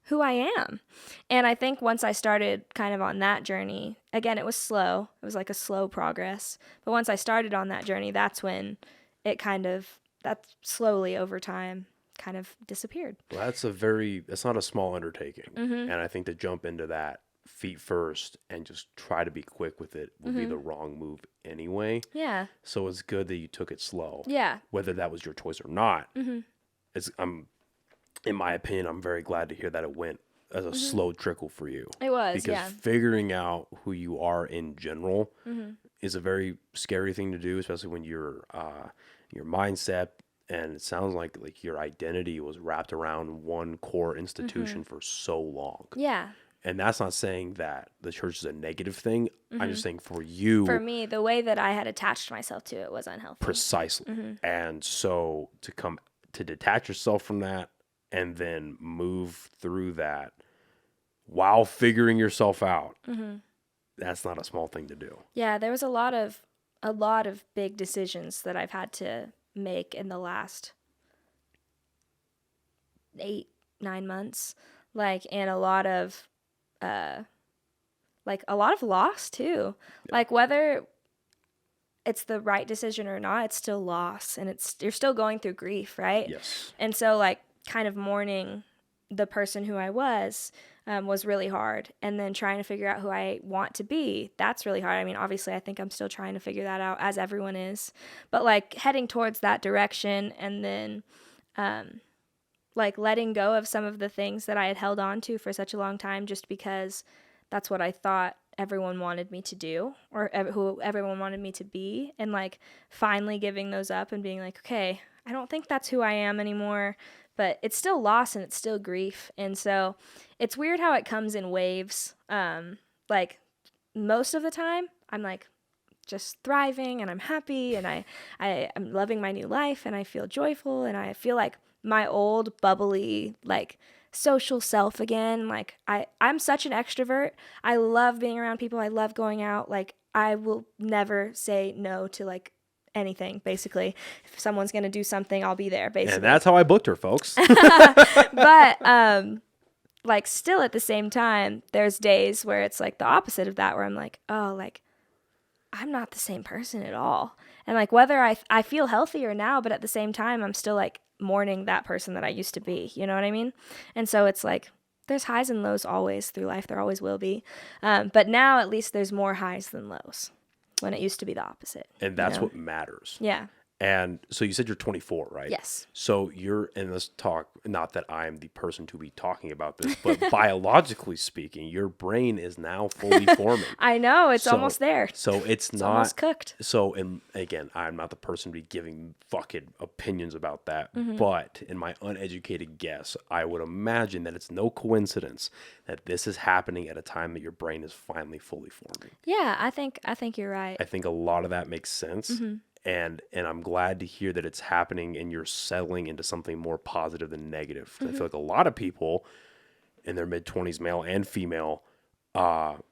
who I am. And I think once I started kind of on that journey, again, it was slow. It was like a slow progress. But once I started on that journey, that's when it that slowly over time kind of disappeared. Well, that's not a small undertaking. And I think to jump into that feet first and just try to be quick with it would be the wrong move anyway. Yeah. So it's good that you took it slow. Yeah. Whether that was your choice or not. In my opinion, I'm very glad to hear that it went as a slow trickle for you. It was, because figuring out who you are in general is a very scary thing to do, especially when your mindset and it sounds like your identity was wrapped around one core institution for so long. Yeah. And that's not saying that the church is a negative thing. I'm just saying for you. For me, the way that I had attached myself to it was unhealthy. Precisely. And so to detach yourself from that and then move through that while figuring yourself out, that's not a small thing to do. Yeah, there was a lot of big decisions that I've had to make in the last 8-9 months, and a lot of loss too. Yeah. Whether it's the right decision or not, it's still loss, and you're still going through grief, right? Yes. And so kind of mourning the person who I was really hard, and then trying to figure out who I want to be, that's really hard. I mean, obviously I think I'm still trying to figure that out, as everyone is, but heading towards that direction, and then letting go of some of the things that I had held on to for such a long time, just because that's what I thought everyone wanted me to do or who everyone wanted me to be, and like finally giving those up and being like, okay, I don't think that's who I am anymore, but it's still loss and it's still grief. And so it's weird how it comes in waves. Like most of the time I'm like just thriving and I'm happy and I'm loving my new life and I feel joyful and I feel like my old bubbly, like social self again. Like I'm such an extrovert. I love being around people. I love going out. Like I will never say no to like anything, basically. If someone's going to do something, I'll be there, basically. And that's how I booked her, folks. But like still at the same time, there's days where it's like the opposite of that, where I'm like, oh, like I'm not the same person at all. And like whether I feel healthier now, but at the same time, I'm still like mourning that person that I used to be. You know what I mean? And so it's like there's highs and lows always through life. There always will be. But now at least there's more highs than lows, when it used to be the opposite. And that's what matters. Yeah. And so you said you're 24, right? Yes. So you're in this talk, not that I'm the person to be talking about this, but biologically speaking, your brain is now fully forming. I know, it's almost there. So it's not almost cooked. So, and again, I'm not the person to be giving fucking opinions about that, but in my uneducated guess, I would imagine that it's no coincidence that this is happening at a time that your brain is finally fully forming. Yeah, I think you're right. I think a lot of that makes sense. And I'm glad to hear that it's happening and you're settling into something more positive than negative. I feel like a lot of people in their mid-20s, male and female,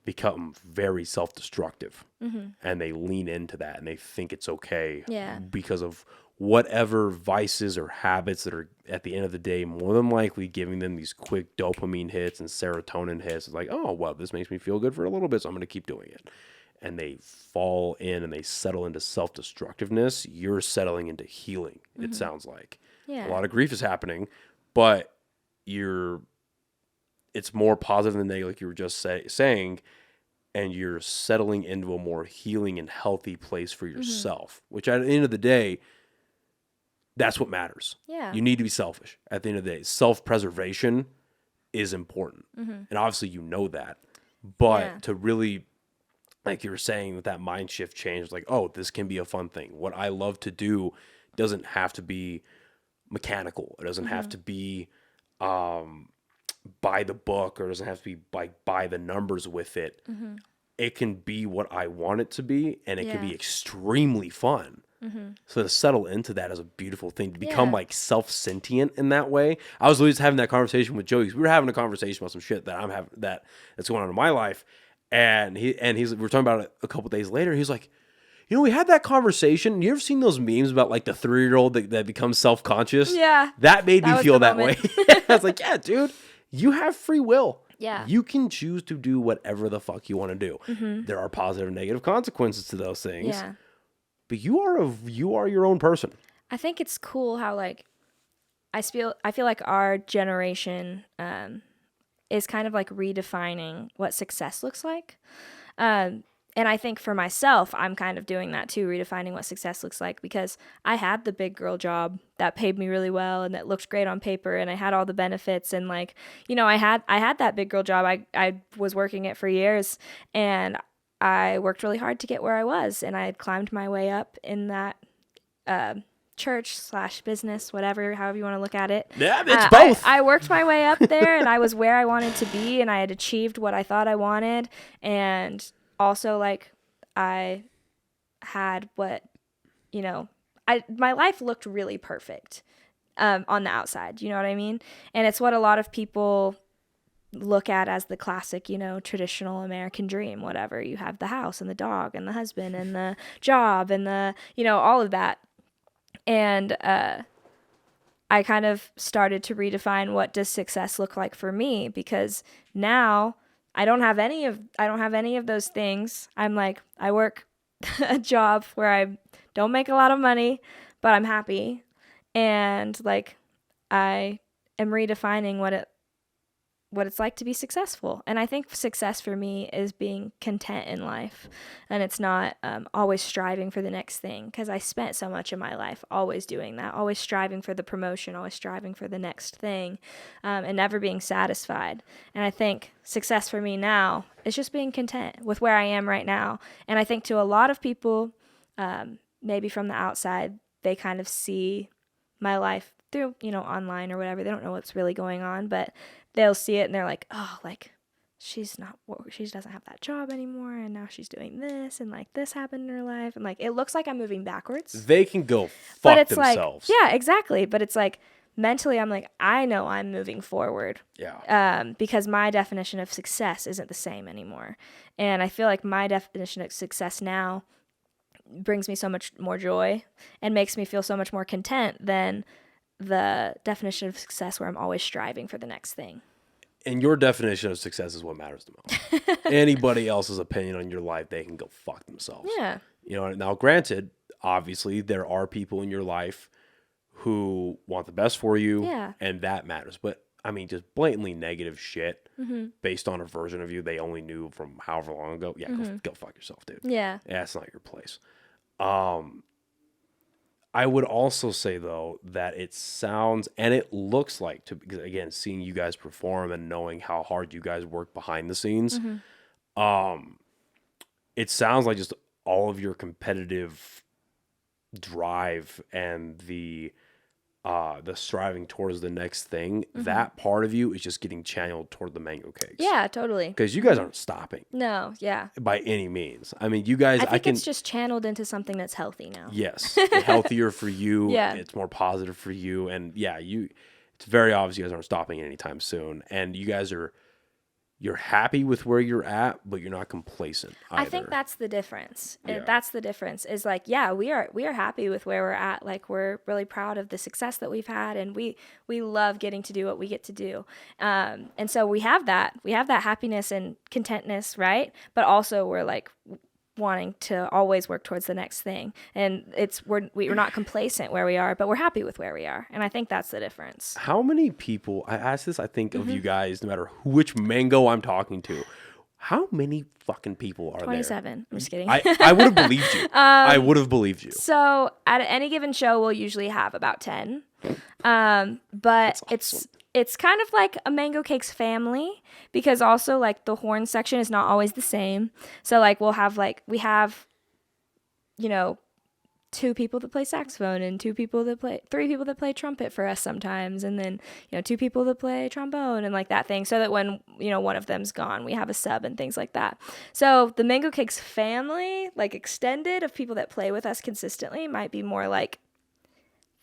become very self-destructive. And they lean into that and they think it's okay because of whatever vices or habits that are, at the end of the day, more than likely giving them these quick dopamine hits and serotonin hits. It's like, oh, well, this makes me feel good for a little bit, so I'm going to keep doing it. And they fall in and they settle into self-destructiveness. You're settling into healing, it sounds like. Yeah. A lot of grief is happening, but it's more positive than negative, like you were just saying, and you're settling into a more healing and healthy place for yourself, which at the end of the day, that's what matters. Yeah. You need to be selfish. At the end of the day, self-preservation is important. And obviously you know that. But to really, like you were saying, with that mind shift change, like, oh, this can be a fun thing. What I love to do doesn't have to be mechanical. It doesn't have to be by the book, or it doesn't have to be like by the numbers with it. It can be what I want it to be, and it can be extremely fun. So to settle into that is a beautiful thing, to become like self-sentient in that way. I was always having that conversation with Joey. We were having a conversation about some shit that that's going on in my life. And we were talking about it a couple days later. He's like, we had that conversation. You ever seen those memes about like the 3-year-old that becomes self-conscious? Yeah. That made me feel that way. I was like, yeah, dude, you have free will. Yeah. You can choose to do whatever the fuck you want to do. There are positive and negative consequences to those things. Yeah. But you are your own person. I think it's cool how like I feel like our generation is kind of like redefining what success looks like. And I think for myself, I'm kind of doing that too, redefining what success looks like, because I had the big girl job that paid me really well and that looked great on paper, and I had all the benefits, and like, I had that big girl job. I was working it for years, and I worked really hard to get where I was, and I had climbed my way up in that church/business, whatever, however you want to look at it. Yeah, it's both. I worked my way up there, and I was where I wanted to be, and I had achieved what I thought I wanted, and also like I had what, my life looked really perfect on the outside. You know what I mean? And it's what a lot of people look at as the classic, traditional American dream, whatever. You have the house and the dog and the husband and the job and the, all of that. And I kind of started to redefine what does success look like for me, because now I don't have any of those things. I'm like, I work a job where I don't make a lot of money, but I'm happy. And like, I am redefining what it what it's like to be successful. And I think success for me is being content in life, and it's not always striving for the next thing, because I spent so much of my life always doing that, always striving for the promotion, always striving for the next thing, and never being satisfied. And I think success for me now is just being content with where I am right now. And I think to a lot of people, maybe from the outside, they kind of see my life through, online or whatever. They don't know what's really going on, but they'll see it and they're like, oh, like she doesn't have that job anymore, and now she's doing this, and like this happened in her life, and like it looks like I'm moving backwards. They can go fuck themselves. Like, yeah, exactly. But it's like mentally, I'm like, I know I'm moving forward. Yeah. Because my definition of success isn't the same anymore, and I feel like my definition of success now brings me so much more joy and makes me feel so much more content than the definition of success where I'm always striving for the next thing. And your definition of success is what matters the most. Anybody else's opinion on your life, they can go fuck themselves. Yeah. Now granted, obviously there are people in your life who want the best for you, and that matters. But I mean, just blatantly negative shit based on a version of you they only knew from however long ago. Yeah, go fuck yourself, dude. Yeah. That's not your place. I would also say, though, that it sounds and it looks like, because again, seeing you guys perform and knowing how hard you guys work behind the scenes, it sounds like just all of your competitive drive and the striving towards the next thing, that part of you is just getting channeled toward the mango cakes. Yeah, totally. Because you guys aren't stopping. No, yeah. By any means. I mean, you guys... I think it's just channeled into something that's healthy now. Yes. Healthier for you. Yeah. It's more positive for you. And yeah, it's very obvious you guys aren't stopping anytime soon. And you guys you're happy with where you're at, but you're not complacent either. I think that's the difference. Yeah. That's the difference is like, yeah, we are happy with where we're at. Like, we're really proud of the success that we've had, and we love getting to do what we get to do. And so we have that happiness and contentness, right? But also we're like wanting to always work towards the next thing. And we're not complacent where we are, but we're happy with where we are. And I think that's the difference. How many people, I ask this, I think of you guys, no matter which mango I'm talking to, how many fucking people are 27. there? I'm just kidding. I would have believed you. I would have believed you. So at any given show, we'll usually have about 10. But awesome. It's kind of like a Mango Cakes family, because also like the horn section is not always the same. So like we have 2 people that play saxophone and 3 people that play trumpet for us sometimes, and then 2 people that play trombone and like that thing, so that when one of them's gone, we have a sub and things like that. So the Mango Cakes family, like extended of people that play with us consistently, might be more like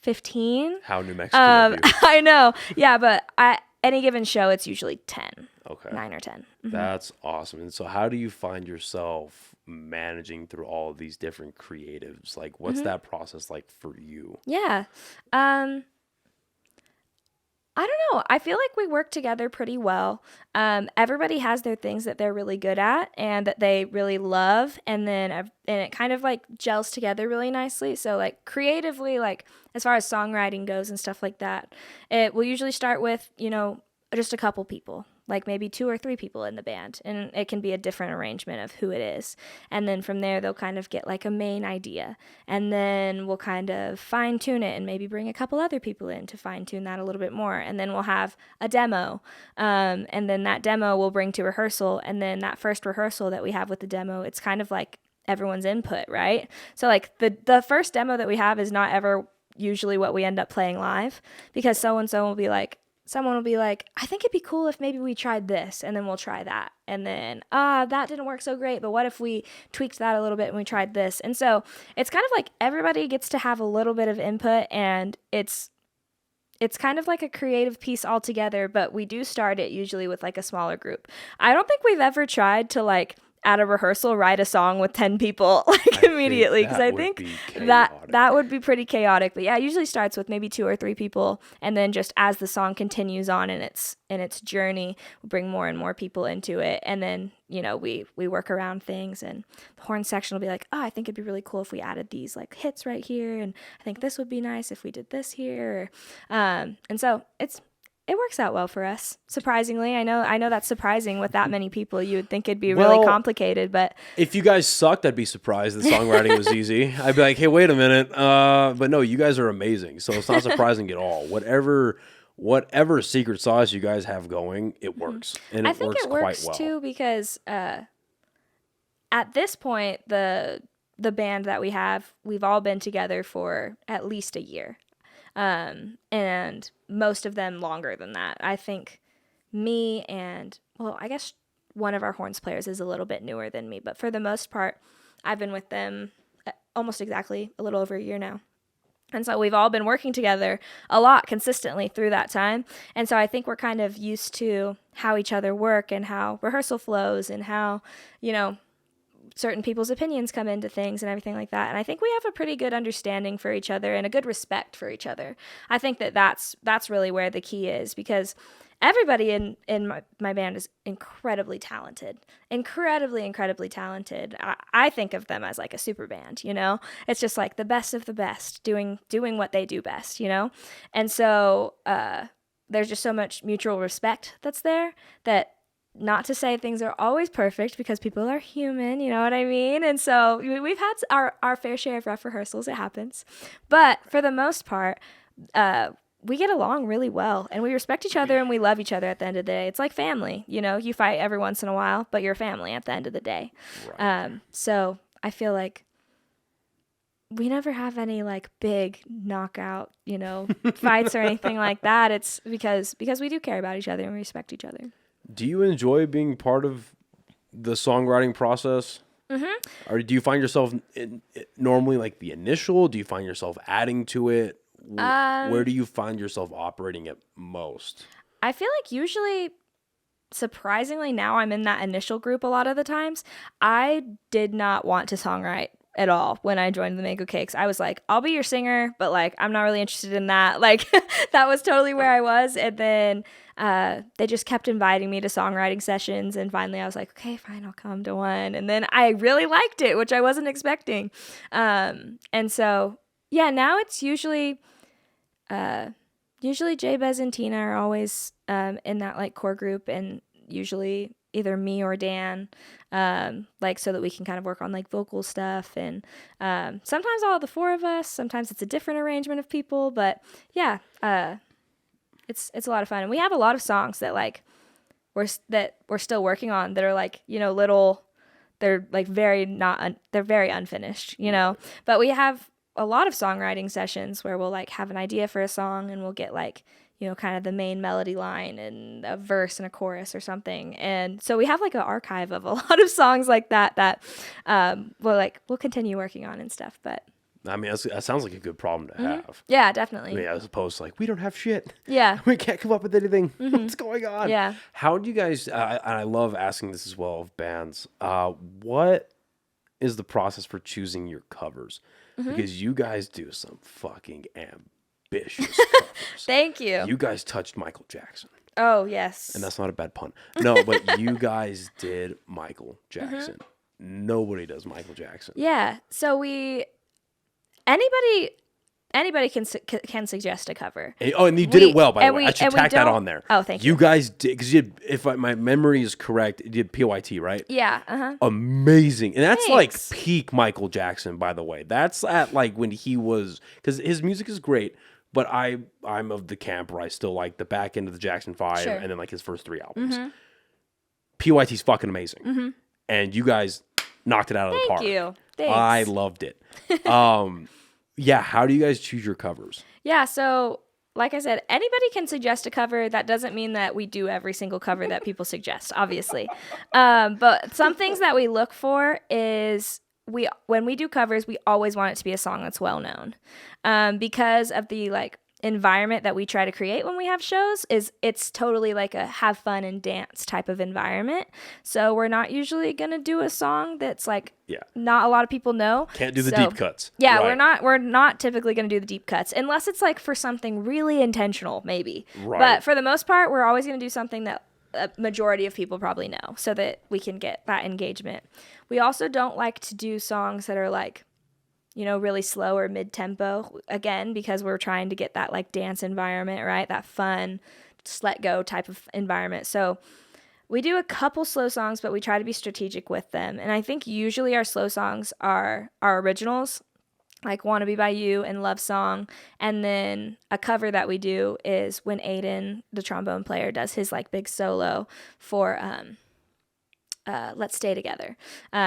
15. How New Mexican of you. I know. Yeah, but at any given show, it's usually 10. Okay. 9 or 10. Mm-hmm. That's awesome. And so how do you find yourself managing through all of these different creatives? Like, what's that process like for you? Yeah. I don't know. I feel like we work together pretty well. Everybody has their things that they're really good at and that they really love, and it kind of like gels together really nicely. So like creatively, like as far as songwriting goes and stuff like that, it will usually start with, just a couple people, like maybe 2 or 3 people in the band, and it can be a different arrangement of who it is. And then from there, they'll kind of get like a main idea, and then we'll kind of fine tune it and maybe bring a couple other people in to fine tune that a little bit more. And then we'll have a demo, and then that demo we'll bring to rehearsal. And then that first rehearsal that we have with the demo, it's kind of like everyone's input, right? So like the first demo that we have is not ever usually what we end up playing live, because someone will be like, I think it'd be cool if maybe we tried this, and then we'll try that. And then, that didn't work so great, but what if we tweaked that a little bit and we tried this? And so it's kind of like everybody gets to have a little bit of input, and it's kind of like a creative piece altogether, but we do start it usually with like a smaller group. I don't think we've ever tried to like at a rehearsal write a song with 10 people like immediately, because I think that would be pretty chaotic. But yeah, it usually starts with maybe 2 or 3 people, and then just as the song continues on in its journey, we'll bring more and more people into it, and then we work around things, and the horn section will be like, I think it'd be really cool if we added these like hits right here, and I think this would be nice if we did this here, and so it works out well for us. Surprisingly, I know that's surprising with that many people. You would think it'd be really complicated, but if you guys sucked, I'd be surprised the songwriting was easy. I'd be like, hey, wait a minute. But no, you guys are amazing. So it's not surprising at all. Whatever secret sauce you guys have going, it works. And I think it works too because at this point, the band that we've all been together for at least a year. And most of them longer than that. I think me and, well, I guess one of our horns players is a little bit newer than me, but for the most part, I've been with them almost exactly a little over a year now. And so we've all been working together a lot consistently through that time. And so I think we're kind of used to how each other work and how rehearsal flows and how, certain people's opinions come into things and everything like that. And I think we have a pretty good understanding for each other and a good respect for each other. I think that's really where the key is, because everybody in my band is incredibly talented, incredibly talented. I think of them as like a super band, it's just like the best of the best doing what they do best, And so, there's just so much mutual respect that's there, that not to say things are always perfect, because people are human, you know what I mean? And so we've had our fair share of rough rehearsals. It happens. But for the most part, we get along really well, and we respect each other, and we love each other at the end of the day. It's like family, you fight every once in a while, but you're family at the end of the day. Right. So I feel like we never have any like big knockout, fights or anything like that. It's because we do care about each other and we respect each other. Do you enjoy being part of the songwriting process? Mm-hmm. Or do you find yourself normally like the initial? Do you find yourself adding to it? Where do you find yourself operating at most? I feel like usually, surprisingly, now I'm in that initial group a lot of the times. I did not want to songwrite at all when I joined the Mango Cakes. I was like, I'll be your singer, but like, I'm not really interested in that. Like, that was totally where I was. And then they just kept inviting me to songwriting sessions. And finally I was like, okay, fine, I'll come to one. And then I really liked it, which I wasn't expecting. And so, yeah, now it's usually Jay, Bez, and Tina are always in that like core group, and usually either me or Dan, like so that we can kind of work on like vocal stuff. And sometimes all the four of us, sometimes it's a different arrangement of people, but yeah, it's a lot of fun. And we have a lot of songs that like we're still working on that are like, they're like they're very unfinished, but we have a lot of songwriting sessions where we'll like have an idea for a song, and we'll get like, kind of the main melody line and a verse and a chorus or something. And so we have like an archive of a lot of songs like that we'll continue working on and stuff. But I mean, that sounds like a good problem to have. Yeah, definitely. Yeah, as opposed to like, we don't have shit. Yeah. We can't come up with anything. What's going on? Yeah. How do you guys, I love asking this as well of bands, what is the process for choosing your covers? Because you guys do some fucking ambitious covers. Thank you. You guys touched Michael Jackson. Oh, yes. And that's not a bad pun. No, but you guys did Michael Jackson. Nobody does Michael Jackson. Yeah. So anybody can suggest a cover. And you did it well, by the way. I should tack that on there. Oh, thank you. You guys did, because if my memory is correct, you did PYT, right? Yeah. Amazing. And that's like peak Michael Jackson, by the way. That's at like when he was, because his music is great, but I'm of the camp where I still like the back end of the Jackson 5 and then like his first 3 albums. PYT's fucking amazing. And you guys knocked it out of the park. Thank you. Thanks. I loved it. Yeah, how do you guys choose your covers? Yeah, so like I said, anybody can suggest a cover. That doesn't mean that we do every single cover that people suggest, obviously. But some things that we look for is when we do covers, we always want it to be a song that's well known. Because of the like environment that we try to create when we have shows, it's totally like a have fun and dance type of environment. So we're not usually gonna do a song that's like not a lot of people know. Can't do the deep cuts. Yeah, right. We're not typically gonna do the deep cuts unless it's like for something really intentional, maybe. Right. But for the most part, we're always gonna do something that a majority of people probably know, so that we can get that engagement. We also don't like to do songs that are like, really slow or mid-tempo, again, because we're trying to get that like dance environment, right? That fun just let go type of environment. So we do a couple slow songs, but we try to be strategic with them. And I think usually our slow songs are our originals, like Wanna Be By You and Love Song. And then a cover that we do is when Aiden, the trombone player, does his like big solo for Let's Stay Together,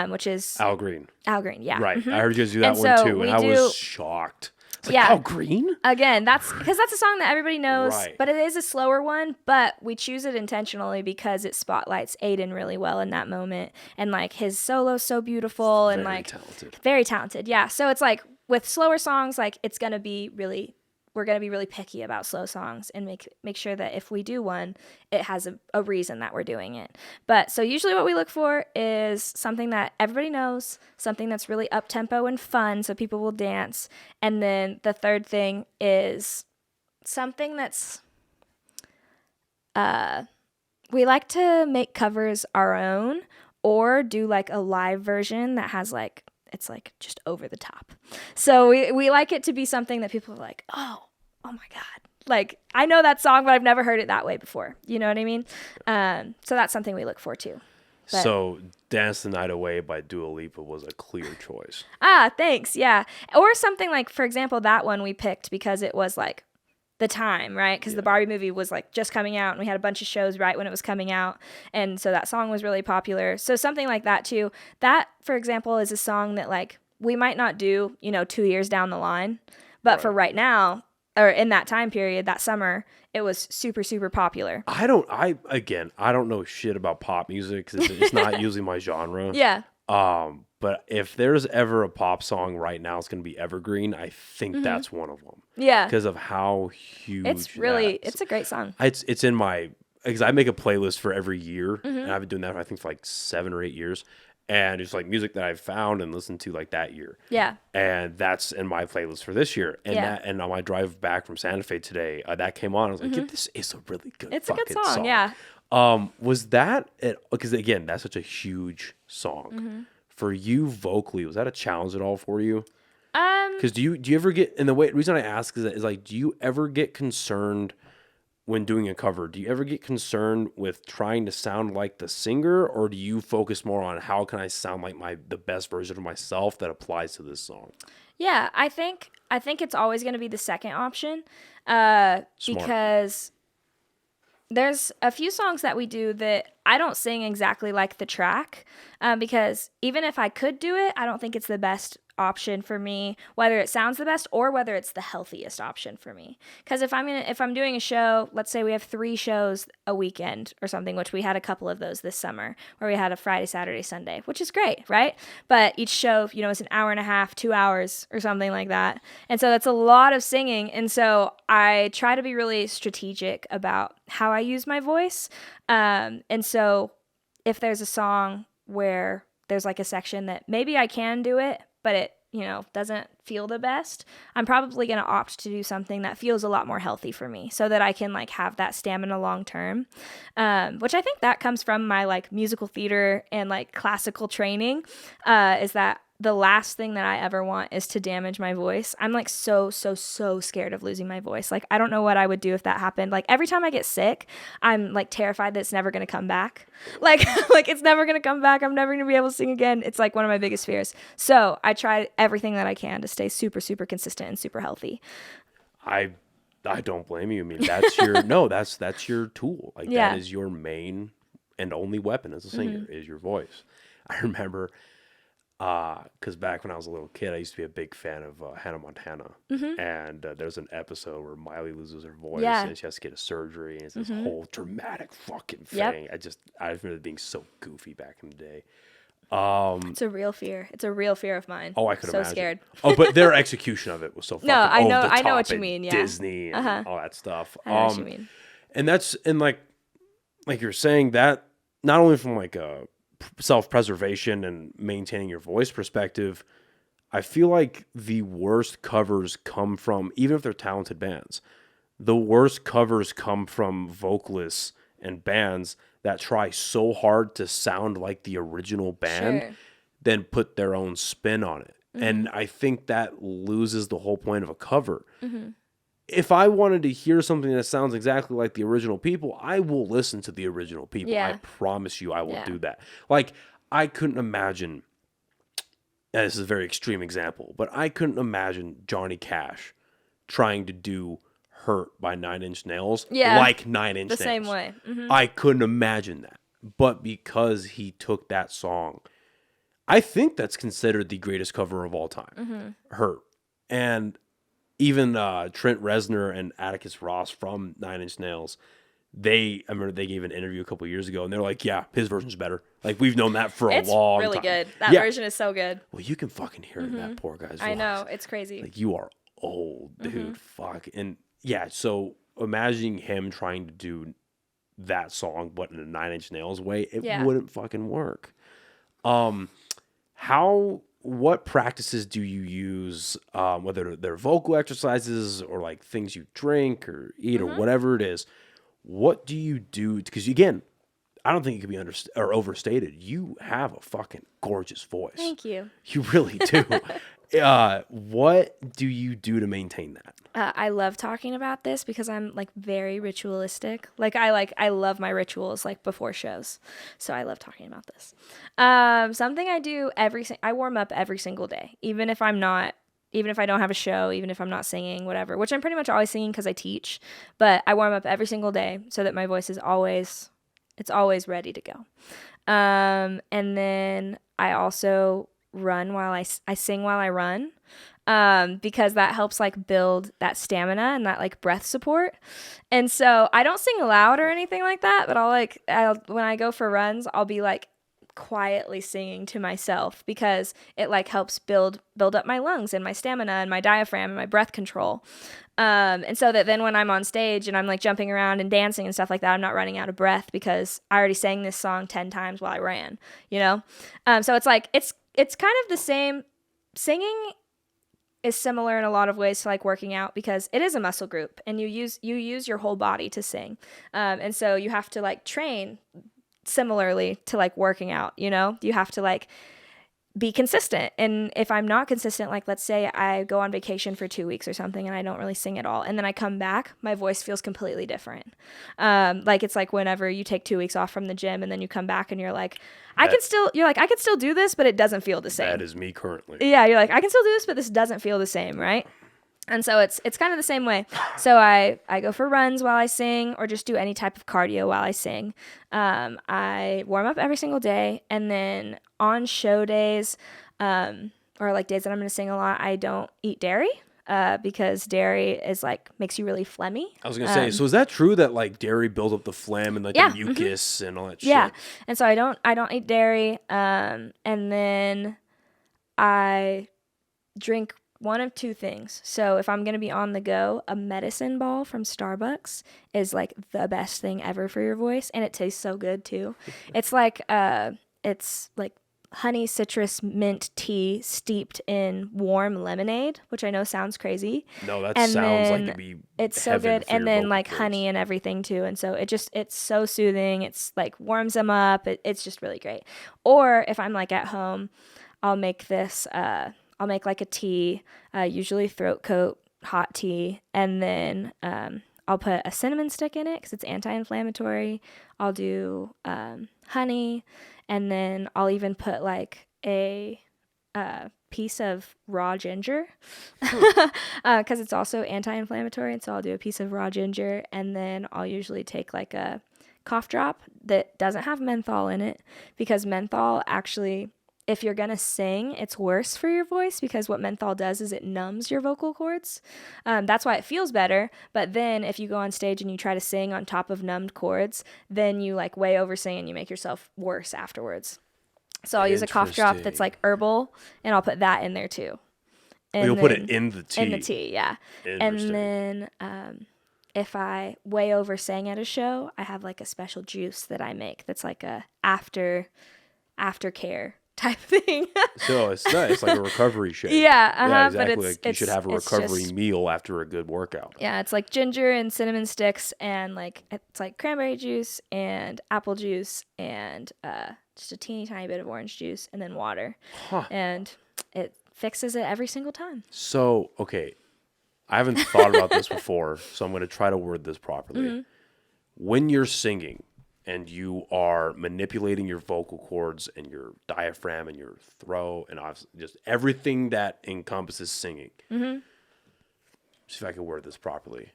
which is Al Green. Al Green, yeah. Right. Mm-hmm. I heard you guys do that and one so too, and I was shocked. It's like, yeah. Al Green? Again, that's because that's a song that everybody knows, Right. but it is a slower one, but we choose it intentionally because it spotlights Aiden really well in that moment. And like his solo's so beautiful and like very talented. Yeah. So it's like with slower songs, like we're going to be really picky about slow songs and make sure that if we do one, it has a reason that we're doing it. But so usually what we look for is something that everybody knows, something that's really up-tempo and fun so people will dance. And then the third thing is something that's we like to make covers our own or do like a live version that has like it's like just over the top. So we like it to be something that people are like, oh my God. Like, I know that song, but I've never heard it that way before. You know what I mean? So that's something we look for too. But, so Dance the Night Away by Dua Lipa was a clear choice. Thanks. Yeah. Or something like, for example, that one we picked because it was like the time, right? Because the Barbie movie was like just coming out and we had a bunch of shows right when it was coming out. And so that song was really popular. So something like that too. That, for example, is a song that like we might not do, 2 years down the line, but for right now, or in that time period, that summer, it was super, super popular. I don't know shit about pop music because it's not usually my genre. Yeah. But if there's ever a pop song right now, it's going to be evergreen. I think that's one of them. Yeah. Because of how huge it's a great song. It's in my, because I make a playlist for every year. And I've been doing that I think for like 7 or 8 years. And it's like music that I've found and listened to like that year. Yeah. And that's in my playlist for this year. And and on my drive back from Santa Fe today, that came on. I was like, this is a really good It's a good song, yeah. Was that, because again, that's such a huge song. For you vocally, was that a challenge at all for you? Because do you ever get, and the reason I ask is like, do you ever get concerned when doing a cover? Do you ever get concerned with trying to sound like the singer, or do you focus more on how can I sound like the best version of myself that applies to this song? Yeah, I think it's always going to be the second option, because there's a few songs that we do that I don't sing exactly like the track, because even if I could do it, I don't think it's the best option for me, whether it sounds the best or whether it's the healthiest option for me. Because if I'm doing a show, let's say we have 3 shows a weekend or something, which we had a couple of those this summer, where we had a Friday, Saturday, Sunday, which is great, right? But each show, is an hour and a half, 2 hours or something like that. And so that's a lot of singing. And so I try to be really strategic about how I use my voice. And so if there's a song where there's like a section that maybe I can do it, but it, doesn't feel the best, I'm probably going to opt to do something that feels a lot more healthy for me so that I can like have that stamina long term, which I think that comes from my like musical theater and like classical training, is that the last thing that I ever want is to damage my voice. I'm like so scared of losing my voice. Like, I don't know what I would do if that happened. Like, every time I get sick, I'm like terrified that it's never going to come back. Like it's never going to come back. I'm never going to be able to sing again. It's like one of my biggest fears. So I try everything that I can to stay super, super consistent and super healthy. I don't blame you. I mean, that's your, that's your tool. Like that is your main and only weapon as a singer is your voice. I remember, because back when I was a little kid, I used to be a big fan of Hannah Montana. And there's an episode where Miley loses her voice and she has to get a surgery, and it's this whole dramatic fucking thing. I remember being so goofy back in the day. It's a real fear. It's a real fear of mine. Oh, I could imagine. So scared. But their execution of it was so fucking I know top what you mean. Yeah. Disney and all that stuff. I know what you mean. And like you're saying, that not only from like a self-preservation and maintaining your voice perspective, I feel like the worst covers come from, even if they're talented bands, the worst covers come from vocalists and bands that try so hard to sound like the original band, then put their own spin on it. And I think that loses the whole point of a cover. if I wanted to hear something that sounds exactly like the original people, I will listen to the original people. I promise you I will do that. Like, I couldn't imagine, and this is a very extreme example, but I couldn't imagine Johnny Cash trying to do Hurt by Nine Inch Nails like Nine Inch Nails. The same way. Mm-hmm. I couldn't imagine that. But because he took that song, I think that's considered the greatest cover of all time, Hurt. And even Trent Reznor and Atticus Ross from Nine Inch Nails, I remember they gave an interview a couple of years ago, and they're like, yeah, his version's better. Like, we've known that for a long time. It's really good. That version is so good. Well, you can fucking hear it in that poor guy's voice. I know. It's crazy. Like, you are old, dude. Fuck. And yeah, so imagining him trying to do that song, but in a Nine Inch Nails way, it wouldn't fucking work. What practices do you use, whether they're vocal exercises or like things you drink or eat or whatever it is? What do you do? Because again, I don't think it can be overstated. You have a fucking gorgeous voice. Thank you. You really do. What do you do to maintain that? I love talking about this because I'm like very ritualistic. I love my rituals like before shows. So I love talking about this. Something I do I warm up every single day, even if I don't have a show, even if I'm not singing, whatever, which I'm pretty much always singing because I teach, but I warm up every single day so that my voice is always ready to go. And then I also run while I sing while I run, because that helps like build that stamina and that like breath support. And so I don't sing loud or anything like that, but when I go for runs, I'll be like quietly singing to myself because it like helps build up my lungs and my stamina and my diaphragm and my breath control. And so that then when I'm on stage and I'm like jumping around and dancing and stuff like that, I'm not running out of breath because I already sang this song 10 times while I ran, you know? So it's like, it's kind of the same. Singing is similar in a lot of ways to like working out because it is a muscle group and you use your whole body to sing. And so you have to like train similarly to like working out, you know? You have to like be consistent. And if I'm not consistent, like let's say I go on vacation for 2 weeks or something and I don't really sing at all, and then I come back, my voice feels completely different. Like it's like whenever you take 2 weeks off from the gym and then you come back and you're like, I can still do this, but it doesn't feel the same. That is me currently. Yeah, you're like, I can still do this, but this doesn't feel the same, right? And so it's kind of the same way. So I go for runs while I sing or just do any type of cardio while I sing. I warm up every single day. And then on show days or like days that I'm going to sing a lot, I don't eat dairy because dairy is like makes you really phlegmy. I was going to say, so is that true that like dairy builds up the phlegm and like the mucus and all that shit? Yeah. And so I don't eat dairy. And then I drink one of two things. So if I'm going to be on the go, a medicine ball from Starbucks is like the best thing ever for your voice. And it tastes so good too. It's like honey citrus mint tea steeped in warm lemonade, which I know sounds crazy. No, that sounds like it'd be it's so good. And then like honey and everything too. And so it's so soothing. It's like warms them up. It's just really great. Or if I'm like at home, I'll make like a tea, usually throat coat hot tea, and then I'll put a cinnamon stick in it because it's anti-inflammatory. I'll do honey, and then I'll even put like a piece of raw ginger because it's also anti-inflammatory, and so I'll do a piece of raw ginger, and then I'll usually take like a cough drop that doesn't have menthol in it because menthol actually, if you're going to sing, it's worse for your voice because what menthol does is it numbs your vocal cords. That's why it feels better. But then if you go on stage and you try to sing on top of numbed cords, then you like way over sing and you make yourself worse afterwards. So I'll use a cough drop that's like herbal and I'll put that in there too. And you'll put it in the tea? In the tea, yeah. And then if I way over sang at a show, I have like a special juice that I make that's like a aftercare type thing. So it's nice. It's like a recovery shake. Yeah, exactly. But like you should have a recovery meal after a good workout. Yeah, it's like ginger and cinnamon sticks and like it's like cranberry juice and apple juice and just a teeny tiny bit of orange juice and then water. And it fixes it every single time. So, okay. I haven't thought about this before, so I'm going to try to word this properly. Mm-hmm. When you're singing and you are manipulating your vocal cords and your diaphragm and your throat and just everything that encompasses singing. Mm-hmm. See if I can word this properly.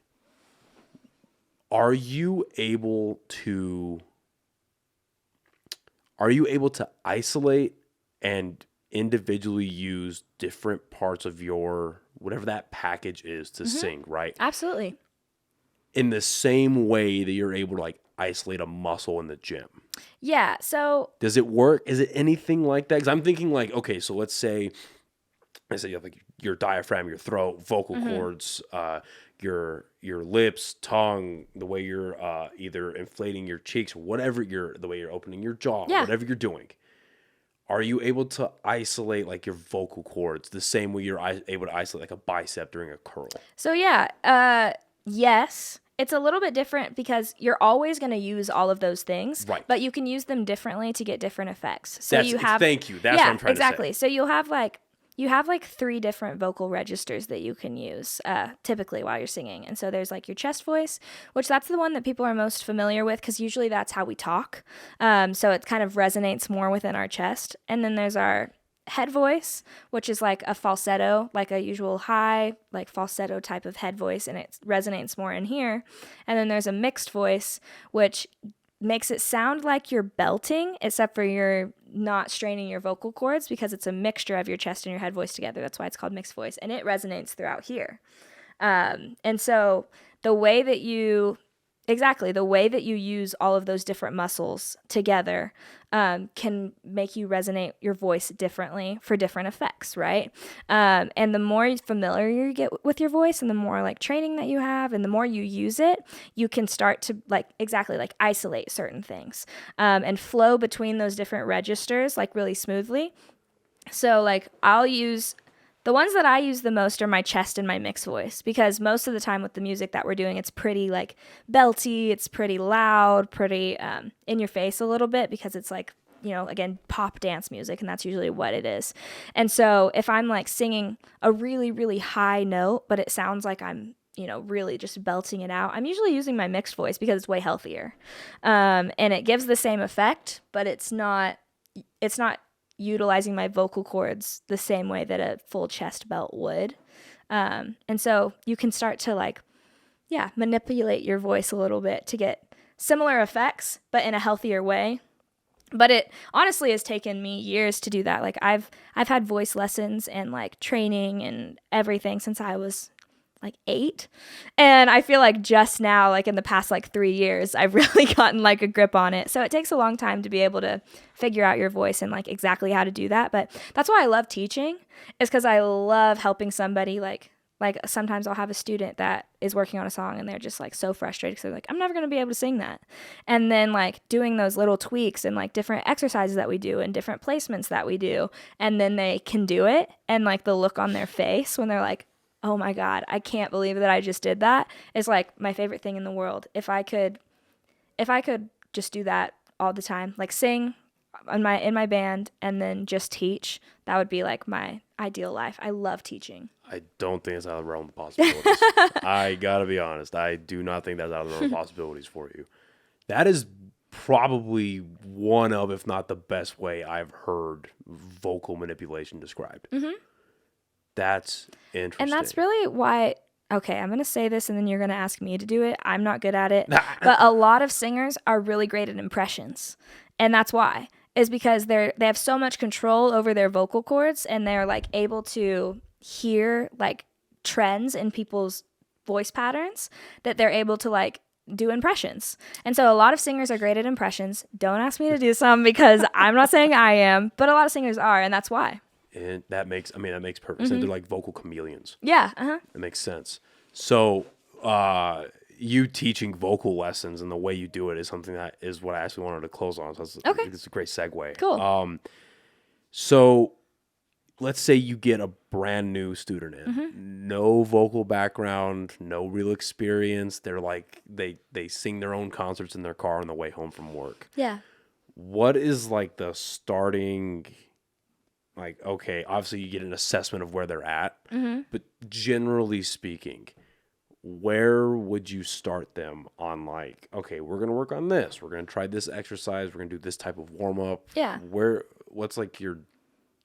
Are you able to isolate and individually use different parts of your whatever that package is to sing, right? Absolutely. In the same way that you're able to like isolate a muscle in the gym. Yeah. So does it work? Is it anything like that? Because I'm thinking like, okay, so let's say you have like your diaphragm, your throat, vocal cords, your lips, tongue, the way you're either inflating your cheeks, whatever the way you're opening your jaw, whatever you're doing. Are you able to isolate like your vocal cords the same way you're able to isolate like a bicep during a curl? So yes. It's a little bit different because you're always going to use all of those things, right? But you can use them differently to get different effects. So thank you. That's what I'm trying exactly. to say. So you have like 3 different vocal registers that you can use typically while you're singing. And so there's like your chest voice, which that's the one that people are most familiar with because usually that's how we talk. So it kind of resonates more within our chest. And then there's our head voice, which is like a falsetto, like a usual high, like falsetto type of head voice, and it resonates more in here. And then there's a mixed voice, which makes it sound like you're belting, except for you're not straining your vocal cords because it's a mixture of your chest and your head voice together. That's why it's called mixed voice, and it resonates throughout here. And so the way that you use all of those different muscles together can make you resonate your voice differently for different effects, right? And the more familiar you get with your voice and the more like training that you have and the more you use it, you can start to like isolate certain things and flow between those different registers like really smoothly. So like the ones that I use the most are my chest and my mixed voice because most of the time with the music that we're doing, it's pretty like belty, it's pretty loud, pretty in your face a little bit because it's like, again, pop dance music, and that's usually what it is. And so if I'm like singing a really, really high note, but it sounds like I'm, really just belting it out, I'm usually using my mixed voice because it's way healthier. And it gives the same effect, but it's not utilizing my vocal cords the same way that a full chest belt would. And so you can start to manipulate your voice a little bit to get similar effects, but in a healthier way. But it honestly has taken me years to do that. Like I've had voice lessons and like training and everything since I was like 8. And I feel like just now, like in the past like 3 years, I've really gotten like a grip on it. So it takes a long time to be able to figure out your voice and like exactly how to do that. But that's why I love teaching, is because I love helping somebody. Like sometimes I'll have a student that is working on a song and they're just like so frustrated because they're like, I'm never going to be able to sing that. And then like doing those little tweaks and like different exercises that we do and different placements that we do. And then they can do it. And like the look on their face when they're like, oh my God, I can't believe that I just did that, is like my favorite thing in the world. If I could just do that all the time, like sing in my band and then just teach, that would be like my ideal life. I love teaching. I don't think it's out of the realm of possibilities. I gotta be honest. I do not think that's out of the realm of possibilities for you. That is probably one of, if not the best way I've heard vocal manipulation described. Mm-hmm. That's interesting. And that's really why, okay, I'm going to say this and then you're going to ask me to do it. I'm not good at it. But a lot of singers are really great at impressions. And that's why, is because they have so much control over their vocal cords and they're like able to hear like trends in people's voice patterns that they're able to like do impressions. And so a lot of singers are great at impressions. Don't ask me to do some because I'm not saying I am, but a lot of singers are, and that's why. And that makes perfect sense. They're like vocal chameleons. Yeah. Uh-huh. That makes sense. So, you teaching vocal lessons and the way you do it is something that is what I actually wanted to close on. So it's a great segue. Cool. So let's say you get a brand new student in, no vocal background, no real experience. They're like, they sing their own concerts in their car on the way home from work. Yeah. What is like the starting like, okay, obviously you get an assessment of where they're at, but generally speaking, where would you start them on, like, okay, we're going to work on this. We're going to try this exercise. We're going to do this type of warm up. Yeah. What's like your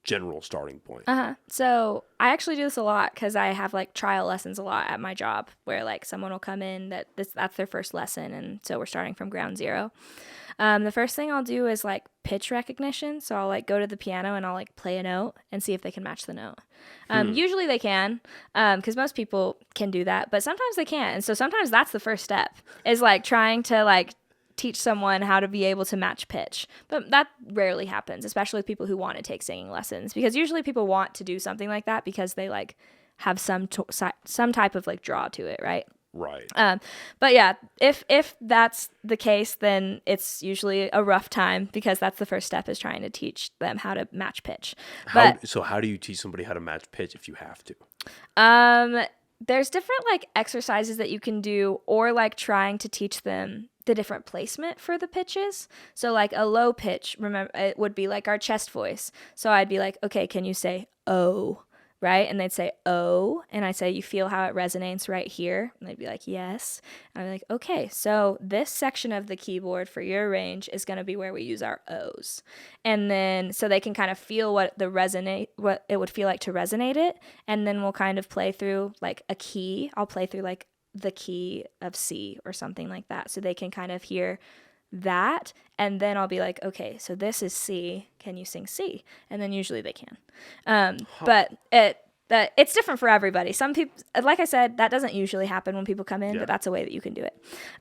general starting point? So I actually do this a lot because I have like trial lessons a lot at my job where like someone will come in that's their first lesson. And so we're starting from ground zero. The first thing I'll do is like pitch recognition. So I'll like go to the piano and I'll like play a note and see if they can match the note. Usually they can, because most people can do that, but sometimes they can't. And so sometimes that's the first step is like trying to like teach someone how to be able to match pitch. But that rarely happens, especially with people who want to take singing lessons, because usually people want to do something like that because they like have some type of like draw to it, right? Right. But yeah, if that's the case, then it's usually a rough time because that's the first step is trying to teach them how to match pitch. So how do you teach somebody how to match pitch if you have to? There's different like exercises that you can do, or like trying to teach them the different placement for the pitches. So like a low pitch, remember, it would be like our chest voice. So I'd be like, okay, can you say oh? Right? And they'd say, oh, and I'd say, you feel how it resonates right here? And they'd be like, yes. And I'd be like, okay, so this section of the keyboard for your range is going to be where we use our O's. And then, so they can kind of feel what it would feel like to resonate it. And then we'll kind of play through like a key. I'll play through like the key of C or something like that. So they can kind of hear that, and then I'll be like, okay, so this is C, can you sing C? And then usually they can. But it's different for everybody. Some people, like I said, that doesn't usually happen when people come in, but that's a way that you can do it.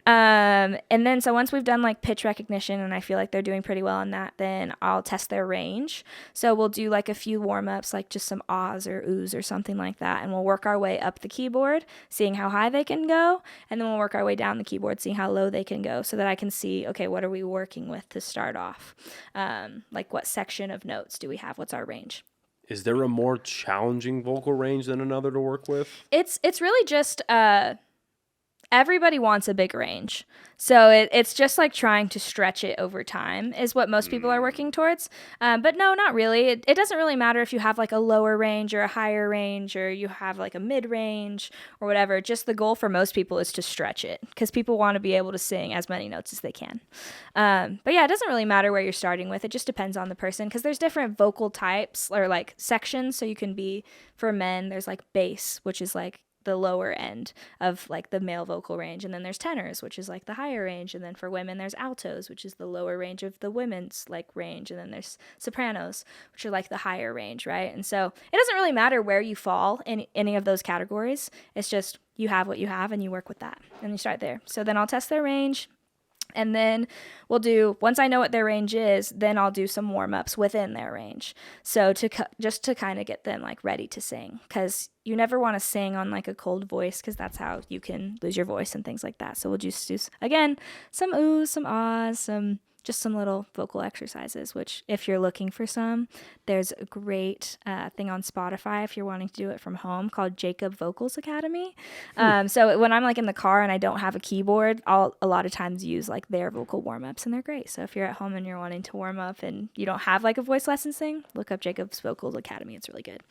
And then, so once we've done like pitch recognition and I feel like they're doing pretty well on that, then I'll test their range. So we'll do like a few warm-ups, like just some ahs or oohs or something like that. And we'll work our way up the keyboard, seeing how high they can go. And then we'll work our way down the keyboard, seeing how low they can go, so that I can see, okay, what are we working with to start off? Like what section of notes do we have? What's our range? Is there a more challenging vocal range than another to work with? It's really just everybody wants a big range. So it's just like trying to stretch it over time is what most people are working towards. But no, not really. It doesn't really matter if you have like a lower range or a higher range, or you have like a mid range or whatever. Just the goal for most people is to stretch it, because people want to be able to sing as many notes as they can. But yeah, it doesn't really matter where you're starting with. It just depends on the person, because there's different vocal types or like sections. So you can be, for men, there's like bass, which is like the lower end of like the male vocal range, and then there's tenors, which is like the higher range, and then for women there's altos, which is the lower range of the women's like range, and then there's sopranos, which are like the higher range, right? And so it doesn't really matter where you fall in any of those categories. It's just you have what you have and you work with that and you start there. So then I'll test their range. And then we'll do, once I know what their range is, then I'll do some warm-ups within their range. So just to kind of get them like ready to sing, because you never want to sing on like a cold voice, because that's how you can lose your voice and things like that. So we'll just do, again, some oohs, some ahs, just some little vocal exercises, which if you're looking for some, there's a great thing on Spotify if you're wanting to do it from home called Jacob Vocals Academy. So when I'm like in the car and I don't have a keyboard, I'll a lot of times use like their vocal warm-ups, and they're great. So if you're at home and you're wanting to warm up and you don't have like a voice lesson thing, look up Jacob's Vocals Academy. It's really good.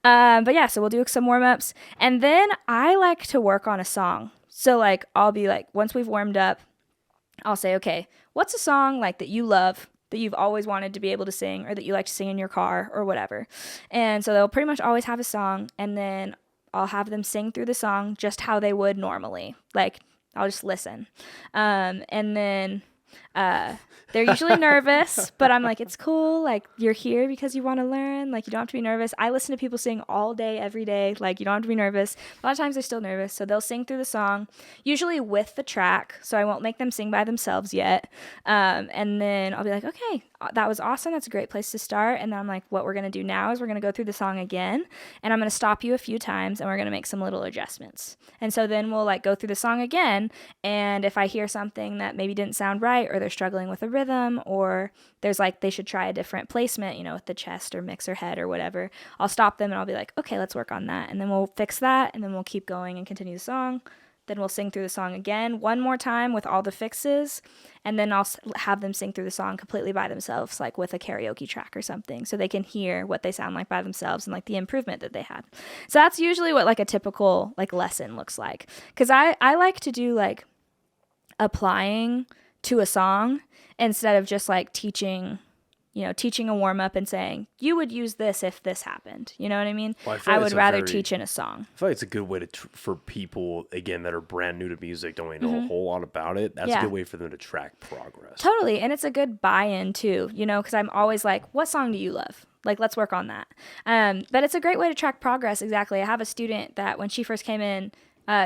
But yeah, so we'll do some warm-ups, and then I like to work on a song. So like I'll be like, once we've warmed up, I'll say, okay, what's a song like that you love, that you've always wanted to be able to sing, or that you like to sing in your car or whatever? And so they'll pretty much always have a song, and then I'll have them sing through the song just how they would normally. Like I'll just listen. And then they're usually nervous, but I'm like, it's cool. Like, you're here because you want to learn. Like, you don't have to be nervous. I listen to people sing all day, every day. Like, you don't have to be nervous. A lot of times they're still nervous. So they'll sing through the song, usually with the track. So I won't make them sing by themselves yet. And then I'll be like, okay, that was awesome. That's a great place to start. And then I'm like, what we're going to do now is we're going to go through the song again. And I'm going to stop you a few times, and we're going to make some little adjustments. And so then we'll like go through the song again. And if I hear something that maybe didn't sound right, or they're struggling with a rhythm, or there's like they should try a different placement, you know, with the chest or mix or head or whatever, I'll stop them and I'll be like, okay, let's work on that. And then we'll fix that, and then we'll keep going and continue the song. then we'll sing through the song again one more time with all the fixes, and then I'll have them sing through the song completely by themselves, like with a karaoke track or something, so they can hear what they sound like by themselves and like the improvement that they had. So that's usually what like a typical like lesson looks like, because I like to do like applying to a song instead of just like teaching a warm up and saying, you would use this if this happened. You know what I mean? Well, I would rather teach in a song. I feel like it's a good way for people, again, that are brand new to music, don't really know a whole lot about it. That's a good way for them to track progress. Totally. And it's a good buy-in too, because I'm always like, what song do you love? Like, let's work on that. But it's a great way to track progress. Exactly. I have a student that when she first came in,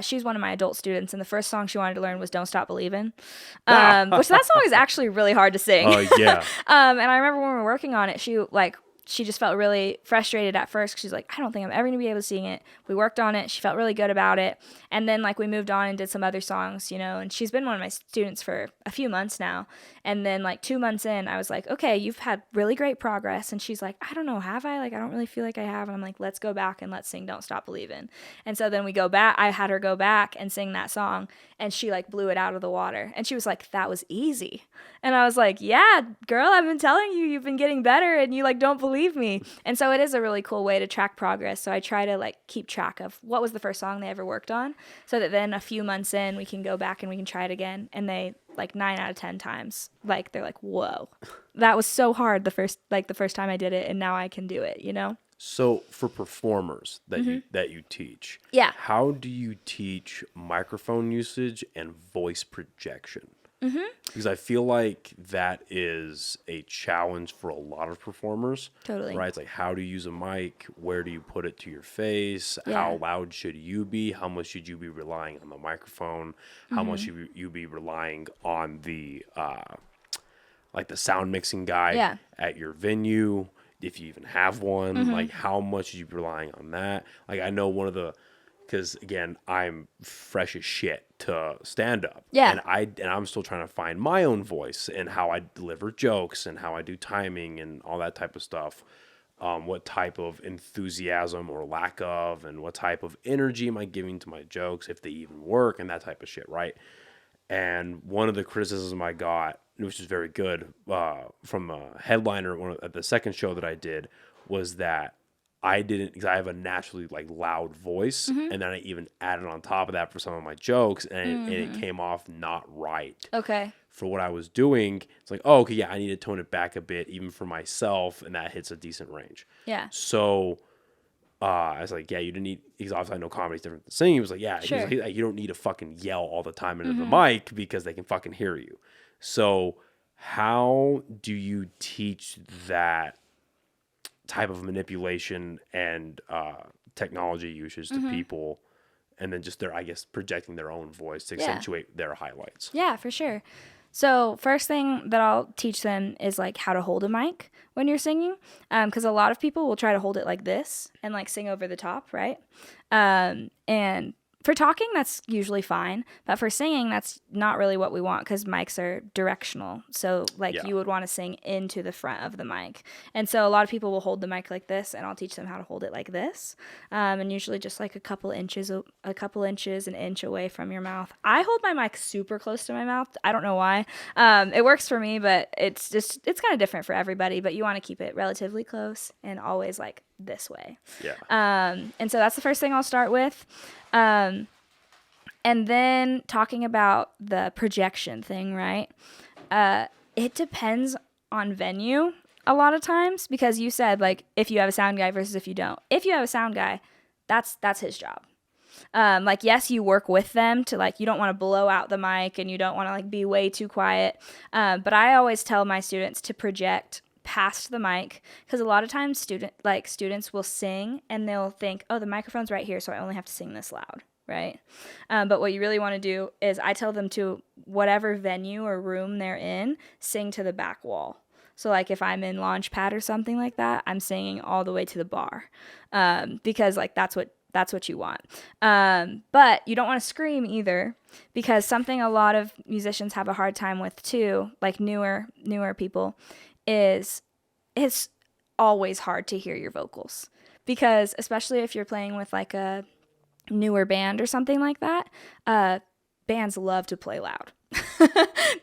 she's one of my adult students, and the first song she wanted to learn was "Don't Stop Believin'," which that song is actually really hard to sing. Yeah. And I remember when we were working on it, she just felt really frustrated at first, because she's like, I don't think I'm ever gonna be able to sing it. We worked on it. She felt really good about it, and then like we moved on and did some other songs, and she's been one of my students for a few months now. And then like 2 months in, I was like, okay, you've had really great progress. And she's like, I don't know, have I? Like, I don't really feel like I have. And I'm like, let's go back and let's sing "Don't Stop Believin'." And so then we go back. I had her go back and sing that song, and she like blew it out of the water. And she was like, that was easy. And I was like, yeah, girl, I've been telling you, you've been getting better, and you like don't believe me. And so it is a really cool way to track progress. So I try to like keep track of what was the first song they ever worked on, so that then a few months in, we can go back and we can try it again. And they like 9 out of 10 times, like they're like, whoa, that was so hard the first time I did it, and now I can do it, So for performers that you teach, how do you teach microphone usage and voice projection? Because I feel like that is a challenge for a lot of performers. Totally. Right? It's like, how do you use a mic? Where do you put it to your face? How loud should you be? How much should you be relying on the microphone? How much should you be relying on the like the sound mixing guy at your venue, if you even have one? Like, how much should you be relying on that? Like, I know because again, I'm fresh as shit to stand up. Yeah. And I'm still trying to find my own voice and how I deliver jokes and how I do timing and all that type of stuff. What type of enthusiasm or lack of, and what type of energy am I giving to my jokes, if they even work, and that type of shit, right? And one of the criticisms I got, which is very good, from a headliner at the second show that I did, was that because I have a naturally like loud voice, and then I even added on top of that for some of my jokes, and it came off not right. Okay. For what I was doing, it's like, oh, okay, yeah, I need to tone it back a bit, even for myself, and that hits a decent range. Yeah. So I was like, yeah, you didn't need, because obviously I know comedy's different than singing. He was like, yeah, sure. He was like, you don't need to fucking yell all the time into the mic, because they can fucking hear you. So how do you teach that type of manipulation and technology usage to people, and then just projecting their own voice to accentuate their highlights? Yeah, for sure. So first thing that I'll teach them is like how to hold a mic when you're singing, because a lot of people will try to hold it like this and like sing over the top, right? And for talking, that's usually fine. But for singing, that's not really what we want, because mics are directional. So you would want to sing into the front of the mic. And so a lot of people will hold the mic like this, and I'll teach them how to hold it like this. And usually just like a couple inches, an inch away from your mouth. I hold my mic super close to my mouth. I don't know why. It works for me, but it's kind of different for everybody. But you want to keep it relatively close and always like this way. Yeah. And so that's the first thing I'll start with. And then talking about the projection thing, right? It depends on venue a lot of times, because you said like if you have a sound guy versus if you don't. If you have a sound guy, that's his job. Like, yes, you work with them to like, you don't want to blow out the mic and you don't want to like be way too quiet. But I always tell my students to project past the mic, because a lot of times students will sing and they'll think, oh, the microphone's right here, so I only have to sing this loud, right? But what you really want to do is I tell them to, whatever venue or room they're in, sing to the back wall. So like if I'm in Launchpad or something like that, I'm singing all the way to the bar, because like that's what you want. But you don't want to scream either, because something a lot of musicians have a hard time with too, like newer people, is it's always hard to hear your vocals, because especially if you're playing with like a newer band or something like that, bands love to play loud.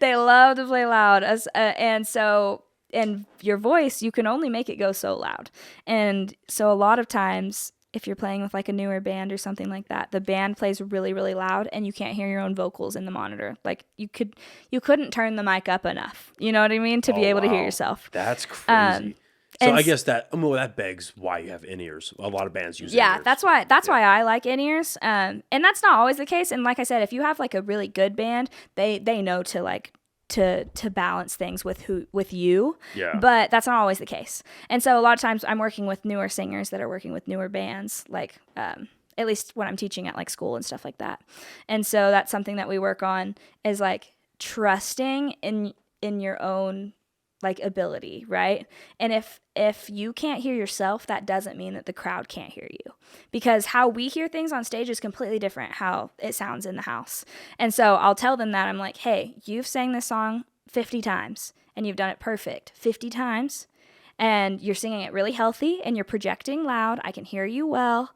They love to play loud. And your voice, you can only make it go so loud. And so a lot of times, if you're playing with like a newer band or something like that, the band plays really, really loud and you can't hear your own vocals in the monitor. Like you couldn't turn the mic up enough. You know what I mean? To be able to hear yourself. That's crazy. So I guess that begs why you have in-ears. A lot of bands use in-ears. Yeah, that's why I like in-ears. And that's not always the case. And like I said, if you have like a really good band, they know to like to balance things with you. Yeah. But that's not always the case. And so a lot of times I'm working with newer singers that are working with newer bands, like at least when I'm teaching at like school and stuff like that. And so that's something that we work on is like trusting in your own like ability, right? And if you can't hear yourself, that doesn't mean that the crowd can't hear you, because how we hear things on stage is completely different how it sounds in the house. And so I'll tell them that I'm like, hey, you've sang this song 50 times and you've done it perfect 50 times and you're singing it really healthy and you're projecting loud. I can hear you well.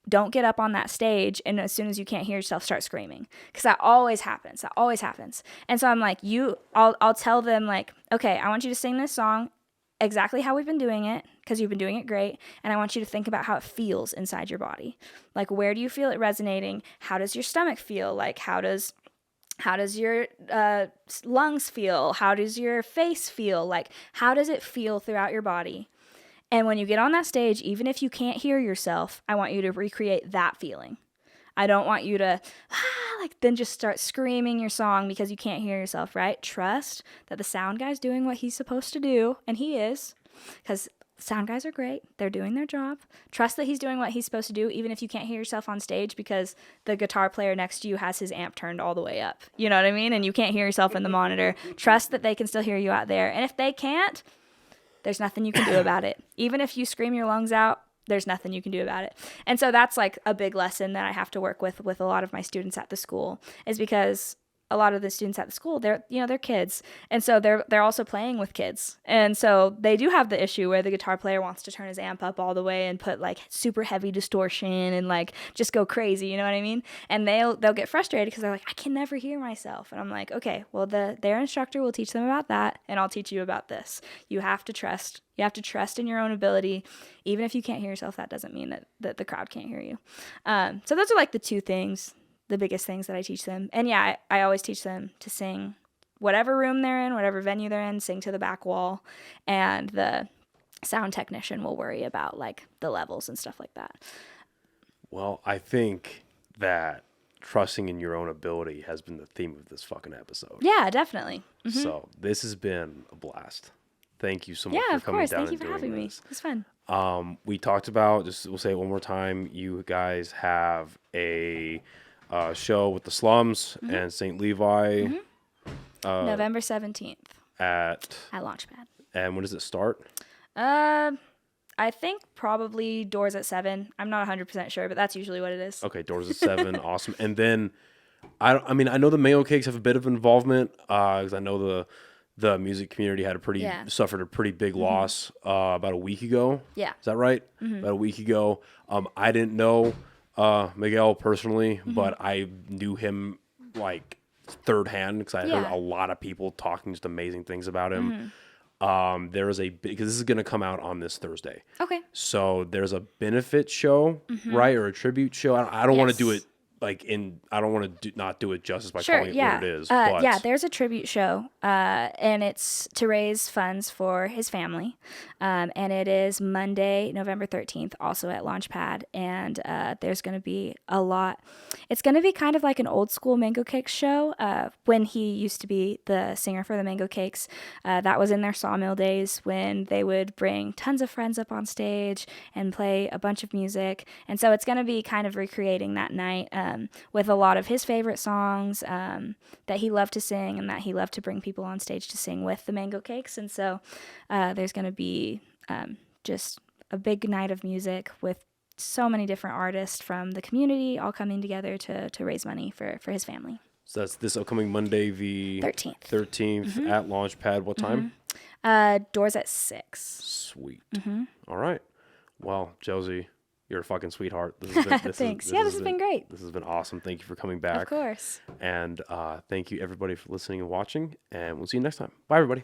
Don't get up on that stage and as soon as you can't hear yourself, start screaming. Because that always happens. And so I'm like, I'll tell them like, okay, I want you to sing this song exactly how we've been doing it, because you've been doing it great. And I want you to think about how it feels inside your body. Like, where do you feel it resonating? How does your stomach feel? Like, how does your lungs feel? How does your face feel? Like, how does it feel throughout your body? And when you get on that stage, even if you can't hear yourself, I want you to recreate that feeling. I don't want you to then just start screaming your song because you can't hear yourself, right? Trust that the sound guy's doing what he's supposed to do, and he is, because sound guys are great. They're doing their job. Trust that he's doing what he's supposed to do, even if you can't hear yourself on stage because the guitar player next to you has his amp turned all the way up. You know what I mean? And you can't hear yourself in the monitor. Trust that they can still hear you out there. And if they can't, there's nothing you can do about it. Even if you scream your lungs out, there's nothing you can do about it. And so that's like a big lesson that I have to work with a lot of my students at the school, is because a lot of the students at the school, they're kids. And so they're also playing with kids. And so they do have the issue where the guitar player wants to turn his amp up all the way and put like super heavy distortion and like just go crazy, you know what I mean? And they'll get frustrated because they're like, I can never hear myself. And I'm like, okay, well their instructor will teach them about that, and I'll teach you about this. You have to trust. You have to trust in your own ability. Even if you can't hear yourself, that doesn't mean that the crowd can't hear you. So those are like the two things, the biggest things that I teach them. And yeah, I always teach them to sing whatever room they're in, whatever venue they're in, sing to the back wall. And the sound technician will worry about like the levels and stuff like that. Well, I think that trusting in your own ability has been the theme of this fucking episode. Yeah, definitely. Mm-hmm. So this has been a blast. Thank you so much for coming down and doing this. Yeah, of course. Thank you for having me. It was fun. We talked about, we'll say it one more time, you guys have a show with the Slums and St. Levi. November 17th. At Launchpad. And when does it start? I think probably doors at 7. I'm not 100% sure, but that's usually what it is. Okay, doors at 7. Awesome. And then, I know the Mango Cakes have a bit of involvement, because I know the music community had suffered a pretty big loss about a week ago. Yeah. Is that right? Mm-hmm. About a week ago. I didn't know Miguel personally, but I knew him like third hand because I heard a lot of people talking just amazing things about him. There is because this is going to come out on this Thursday. Okay. So there's a benefit show, right? Or a tribute show. I don't want to do it I don't want to not do it justice by calling it what it is. But yeah, there's a tribute show, and it's to raise funds for his family. And it is Monday, November 13th, also at Launchpad. And there's going to be a lot. It's going to be kind of like an old school Mango Cakes show. When he used to be the singer for the Mango Cakes, that was in their Sawmill days when they would bring tons of friends up on stage and play a bunch of music. And so it's going to be kind of recreating that night. With a lot of his favorite songs that he loved to sing and that he loved to bring people on stage to sing with the Mango Cakes. And so there's going to be just a big night of music with so many different artists from the community all coming together to raise money for his family. So that's this upcoming Monday, the 13th at Launchpad. What time? Doors at 6. Sweet. All right. Well, Josie, You're a fucking sweetheart. Thanks. This has been great. This has been awesome. Thank you for coming back. Of course. And thank you, everybody, for listening and watching. And we'll see you next time. Bye, everybody.